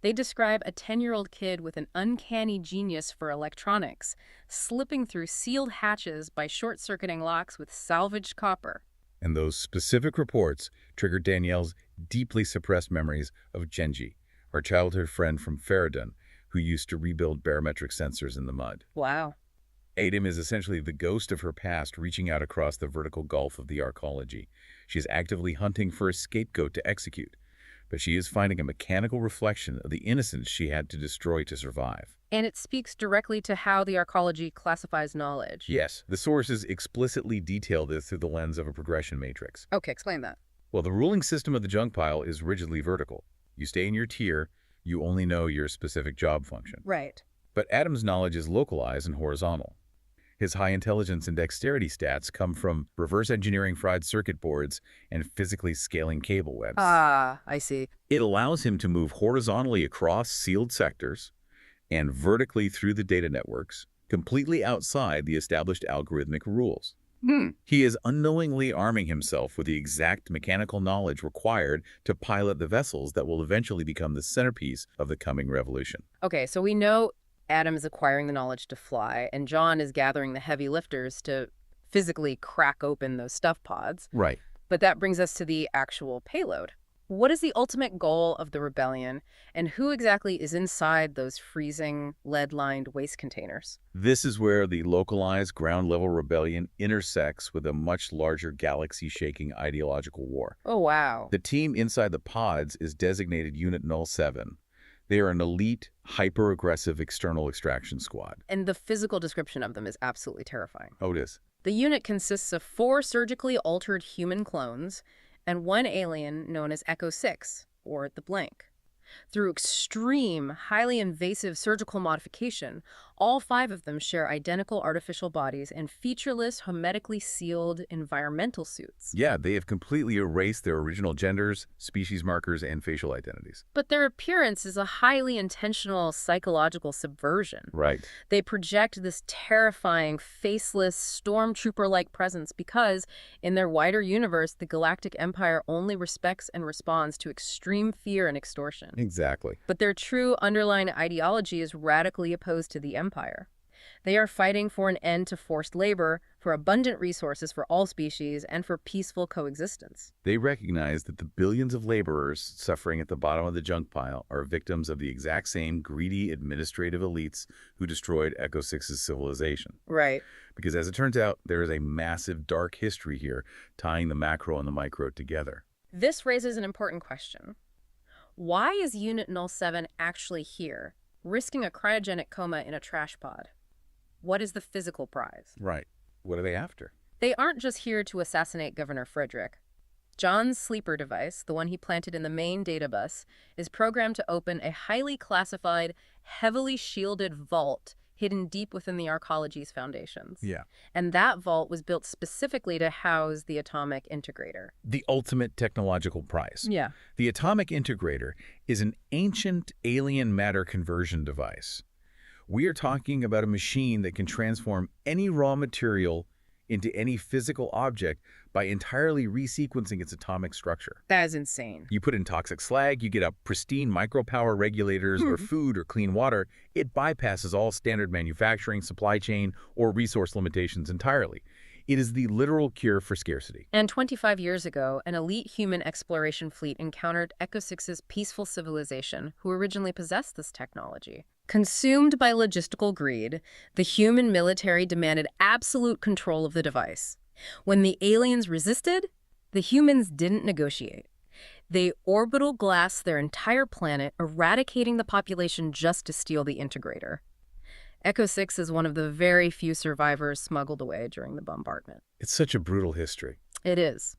They describe a 10-year-old kid with an uncanny genius for electronics, slipping through sealed hatches by short-circuiting locks with salvaged copper. And those specific reports triggered Danielle's deeply suppressed memories of Genji, our childhood friend from Faradun, who used to rebuild barometric sensors in the mud. Wow. Adam is essentially the ghost of her past reaching out across the vertical gulf of the arcology. She is actively hunting for a scapegoat to execute, but she is finding a mechanical reflection of the innocence she had to destroy to survive. And it speaks directly to how the arcology classifies knowledge. Yes, the sources explicitly detail this through the lens of a progression matrix. Okay, explain that. Well, the ruling system of the junk pile is rigidly vertical. You stay in your tier, you only know your specific job function. Right. But Adam's knowledge is localized and horizontal. His high intelligence and dexterity stats come from reverse engineering fried circuit boards and physically scaling cable webs. Ah, I see. It allows him to move horizontally across sealed sectors and vertically through the data networks, completely outside the established algorithmic rules. He is unknowingly arming himself with the exact mechanical knowledge required to pilot the vessels that will eventually become the centerpiece of the coming revolution. Okay, so we know Adam is acquiring the knowledge to fly, and John is gathering the heavy lifters to physically crack open those stuff pods. Right. But that brings us to the actual payload. What is the ultimate goal of the rebellion, and who exactly is inside those freezing, lead-lined waste containers? This is where the localized ground-level rebellion intersects with a much larger galaxy-shaking ideological war. Oh, wow. The team inside the pods is designated Unit 07. They are an elite, hyper-aggressive external extraction squad. And the physical description of them is absolutely terrifying. Oh, it is. The unit consists of 4 surgically altered human clones and 1 alien known as Echo 6, or the Blank. Through extreme, highly invasive surgical modification, all 5 of them share identical artificial bodies and featureless, hermetically sealed environmental suits. Yeah, they have completely erased their original genders, species markers, and facial identities. But their appearance is a highly intentional psychological subversion. Right. They project this terrifying, faceless, stormtrooper-like presence because, in their wider universe, the Galactic Empire only respects and responds to extreme fear and extortion. Exactly. But their true underlying ideology is radically opposed to the Empire. They are fighting for an end to forced labor, for abundant resources for all species, and for peaceful coexistence. They recognize that the billions of laborers suffering at the bottom of the junk pile are victims of the exact same greedy administrative elites who destroyed Echo 6's civilization. Right. Because as it turns out, there is a massive dark history here tying the macro and the micro together. This raises an important question. Why is Unit 07 actually here, risking a cryogenic coma in a trash pod? What is the physical prize? Right. What are they after? They aren't just here to assassinate Governor Frederick. John's sleeper device, the one he planted in the main data bus, is programmed to open a highly classified, heavily shielded vault hidden deep within the arcology's foundations. Yeah. And that vault was built specifically to house the atomic integrator. The ultimate technological prize. Yeah. The atomic integrator is an ancient alien matter conversion device. We are talking about a machine that can transform any raw material into any physical object by entirely resequencing its atomic structure. That is insane. You put in toxic slag, you get out pristine micropower regulators or food or clean water. It bypasses all standard manufacturing, supply chain, or resource limitations entirely. It is the literal cure for scarcity. And 25 years ago, an elite human exploration fleet encountered Echo 6's peaceful civilization, who originally possessed this technology. Consumed by logistical greed, the human military demanded absolute control of the device. When the aliens resisted, the humans didn't negotiate. They orbital glassed their entire planet, eradicating the population just to steal the integrator. Echo 6 is one of the very few survivors smuggled away during the bombardment. It's such a brutal history. It is.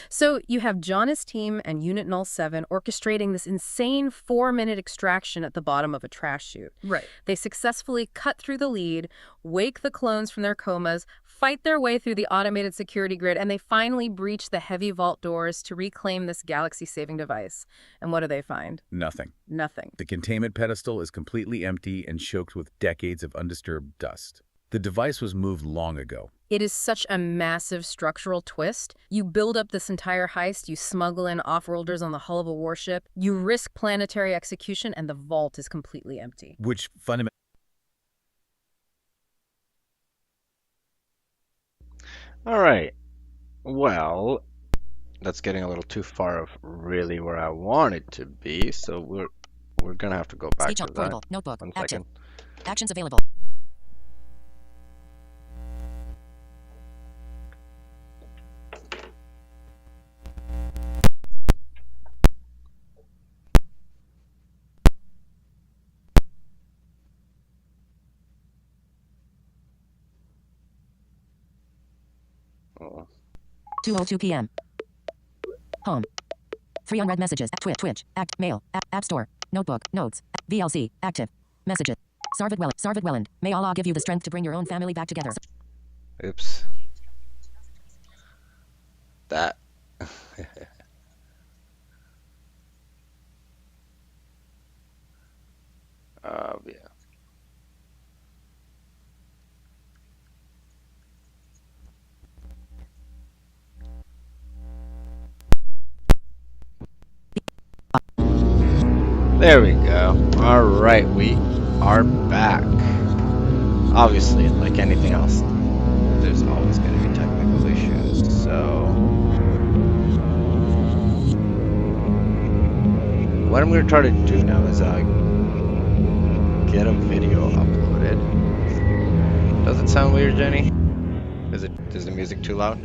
So you have John's team and Unit 07 orchestrating this insane 4-minute extraction at the bottom of a trash chute. Right. They successfully cut through the lead, wake the clones from their comas, fight their way through the automated security grid, and they finally breach the heavy vault doors to reclaim this galaxy-saving device. And what do they find? Nothing. Nothing. The containment pedestal is completely empty and choked with decades of undisturbed dust. The device was moved long ago. It is such a massive structural twist. You build up this entire heist, you smuggle in off-worlders on the hull of a warship, you risk planetary execution, and the vault is completely empty. Which fundamentally... All right. Well, that's getting a little too far of really where I want it to be, so we're gonna have to go back Speech to on that. portable. Notebook. One Active. second. Actions available. Oh. 2:02 p.m. Home. 3 unread messages. Twitch. Mail. App Store. Notebook. Notes. VLC. Active. Messages. Sarvid Welland. May Allah give you the strength to bring your own family back together. Oops. That. Yeah. There we go. All right, we are back. Obviously, like anything else, there's always going to be technical issues. So, what I'm going to try to do now is get a video uploaded. Does it sound weird, Jenny? Is the music too loud?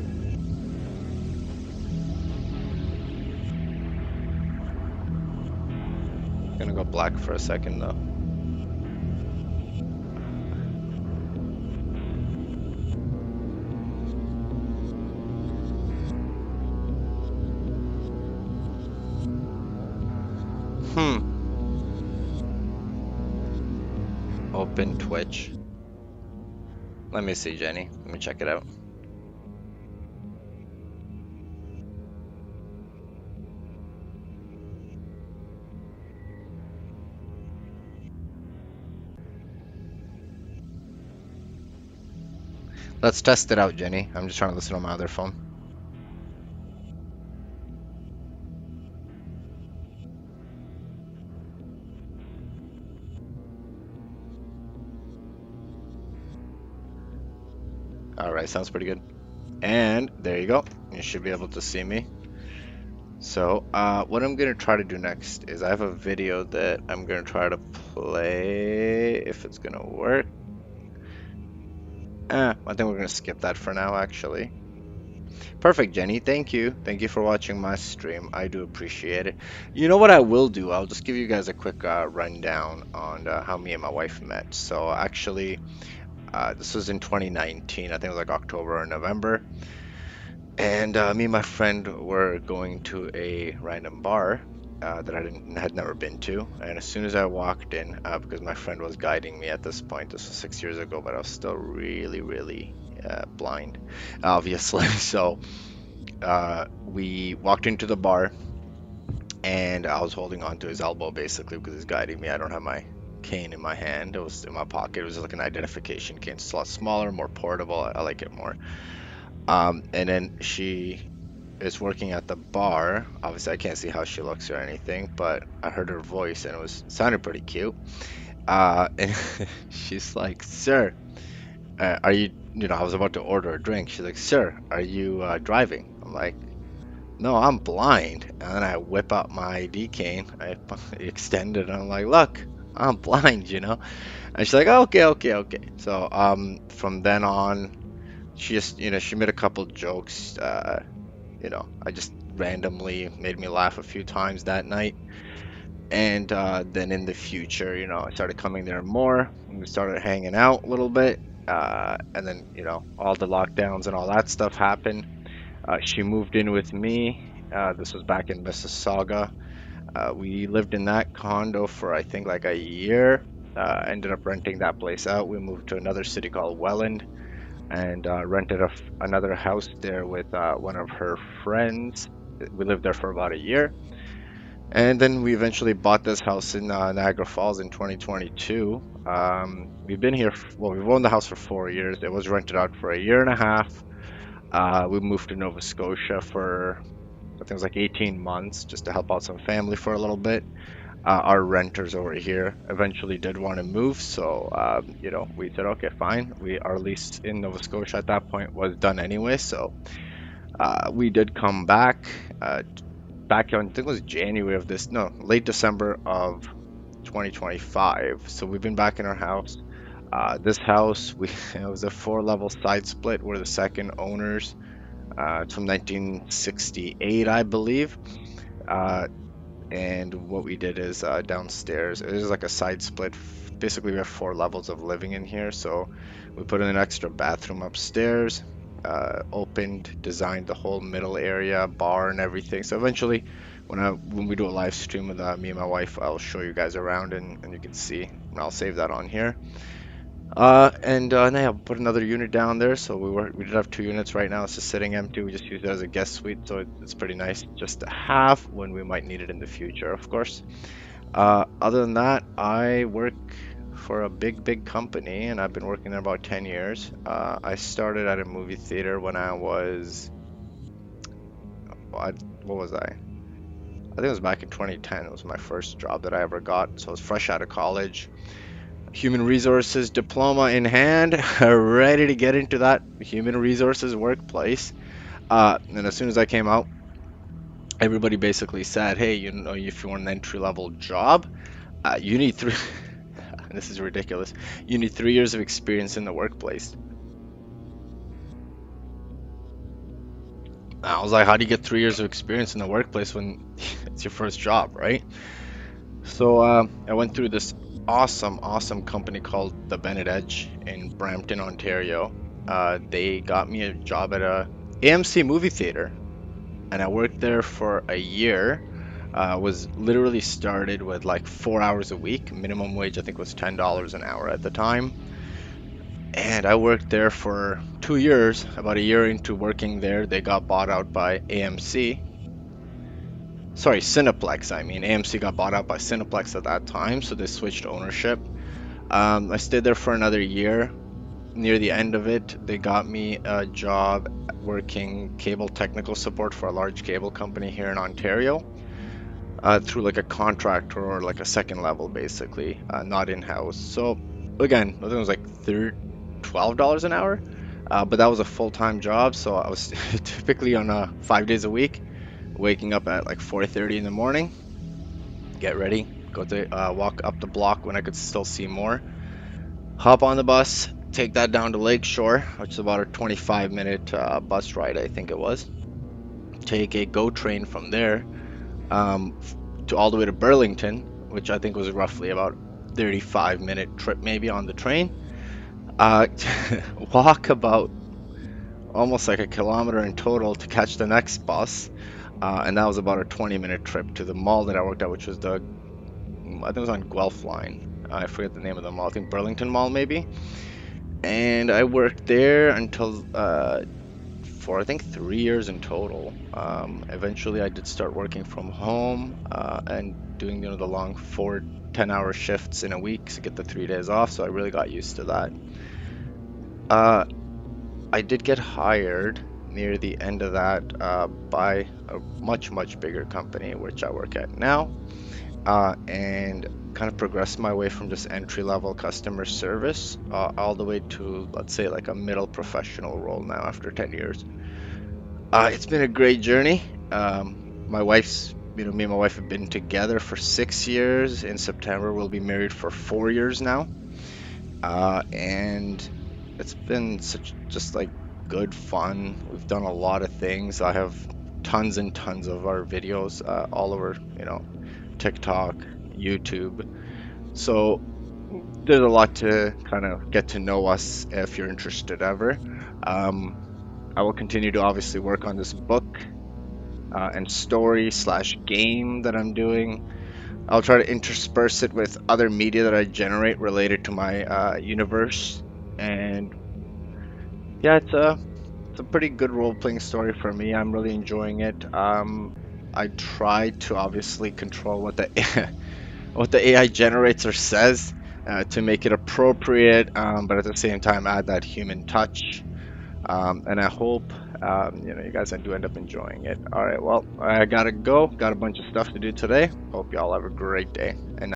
Gonna go black for a second though. Open Twitch. Let me see, Jenny. Let me check it out. Let's test it out, Jenny. I'm just trying to listen on my other phone. Alright, sounds pretty good. And there you go. You should be able to see me. So, what I'm going to try to do next is I have a video that I'm going to try to play, if it's going to work. I think we're going to skip that for now, actually. Perfect, Jenny. Thank you. Thank you for watching my stream. I do appreciate it. You know what I will do? I'll just give you guys a quick rundown on how me and my wife met. So, actually, this was in 2019. I think it was like October or November. And me and my friend were going to a random bar that I had never been to. And as soon as I walked in, because my friend was guiding me at this point, this was 6 years ago, but I was still really blind, obviously. So we walked into the bar, and I was holding on to his elbow basically because he's guiding me. I don't have my cane in my hand. It was in my pocket. It was like an identification cane. It's a lot smaller, more portable. I like it more. And then she is working at the bar. Obviously I can't see how she looks or anything, but I heard her voice and it sounded pretty cute. And she's like, "Sir, are you I was about to order a drink." She's like, "Sir, are you driving?" I'm like, "No, I'm blind." And then I whip out my ID cane, I extend it, and I'm like, "Look, I'm blind, And she's like, okay. So from then on, she just she made a couple jokes. I just randomly made me laugh a few times that night. And then in the future, I started coming there more, and we started hanging out a little bit. And then, all the lockdowns and all that stuff happened. She moved in with me. This was back in Mississauga. We lived in that condo for, I think, like a year. Ended up renting that place out. We moved to another city called Welland. and rented another house there with one of her friends. We lived there for about a year. And then we eventually bought this house in Niagara Falls in 2022. We've been here, well, we've owned the house for 4 years. It was rented out for a year and a half. We moved to Nova Scotia for, I think it was like 18 months just to help out some family for a little bit. Our renters over here eventually did want to move, so you know, we said okay, fine. Our lease in Nova Scotia at that point was done anyway, so we did come back. Back on, I think it was January of this, no, late December of 2025. So we've been back in our house. This house, it was a 4-level side split. We're the second owners. It's from 1968, I believe. And what we did is downstairs, it is like a side split. Basically, we have 4 levels of living in here. So we put in an extra bathroom upstairs, opened, designed the whole middle area, bar and everything. So eventually, when we do a live stream with me and my wife, I'll show you guys around and you can see. And I'll save that on here. And yeah, put another unit down there. So we did have 2 units right now. It's just sitting empty. We just use it as a guest suite, so it's pretty nice just to have when we might need it in the future, of course. Other than that, I work for a big company, and I've been working there about 10 years. I started at a movie theater when I was, what was I? I think it was back in 2010. It was my first job that I ever got. So I was fresh out of college. Human resources diploma in hand, ready to get into that human resources workplace. And as soon as I came out, everybody basically said, hey, you know, if you want an entry-level job, you need 3 this is ridiculous, you need 3 years of experience in the workplace. I was like, how do you get 3 years of experience in the workplace when it's your first job, right? So I went through this awesome company called The Bennett Edge in Brampton, Ontario. They got me a job at a AMC movie theater, and I worked there for a year. Was literally started with like 4 hours a week. Minimum wage I think was $10 an hour at the time, and I worked there for 2 years. About a year into working there, they got bought out by AMC. Sorry, Cineplex, I mean. AMC got bought out by Cineplex at that time, so they switched ownership. I stayed there for another year. Near the end of it, they got me a job working cable technical support for a large cable company here in Ontario, through like a contractor or like a second level, basically, not in-house. So again, I think it was like $12 an hour, but that was a full-time job, so I was typically on 5 days a week, waking up at like 4:30 in the morning, get ready, go to walk up the block when I could still see more, hop on the bus, take that down to Lakeshore, which is about a 25-minute bus ride, I think it was. Take a GO train from there to all the way to Burlington, which I think was roughly about 35-minute trip maybe on the train. Walk about almost like a kilometer in total to catch the next bus. And that was about a 20-minute trip to the mall that I worked at, which was I think it was on Guelph line. I forget the name of the mall. I think Burlington Mall maybe. And I worked there until for I think 3 years in total. Eventually, I did start working from home and doing the long 4 10-hour shifts in a week to get the 3 days off. So I really got used to that. I did get hired near the end of that by a much bigger company, which I work at now, and kind of progressed my way from just entry-level customer service all the way to, let's say, like a middle professional role now after 10 years. It's been a great journey. Me and my wife have been together for 6 years. In September, we'll be married for 4 years now, and it's been just like good fun. We've done a lot of things. I have tons and tons of our videos all over, TikTok, YouTube. So there's a lot to kind of get to know us if you're interested ever. I will continue to obviously work on this book and story/game that I'm doing. I'll try to intersperse it with other media that I generate related to my universe, and yeah, it's a pretty good role-playing story for me. I'm really enjoying it. I try to obviously control what the what the AI generates or says to make it appropriate, but at the same time add that human touch. And I hope you guys do end up enjoying it. All right, well, I gotta go. Got a bunch of stuff to do today. Hope y'all have a great day. And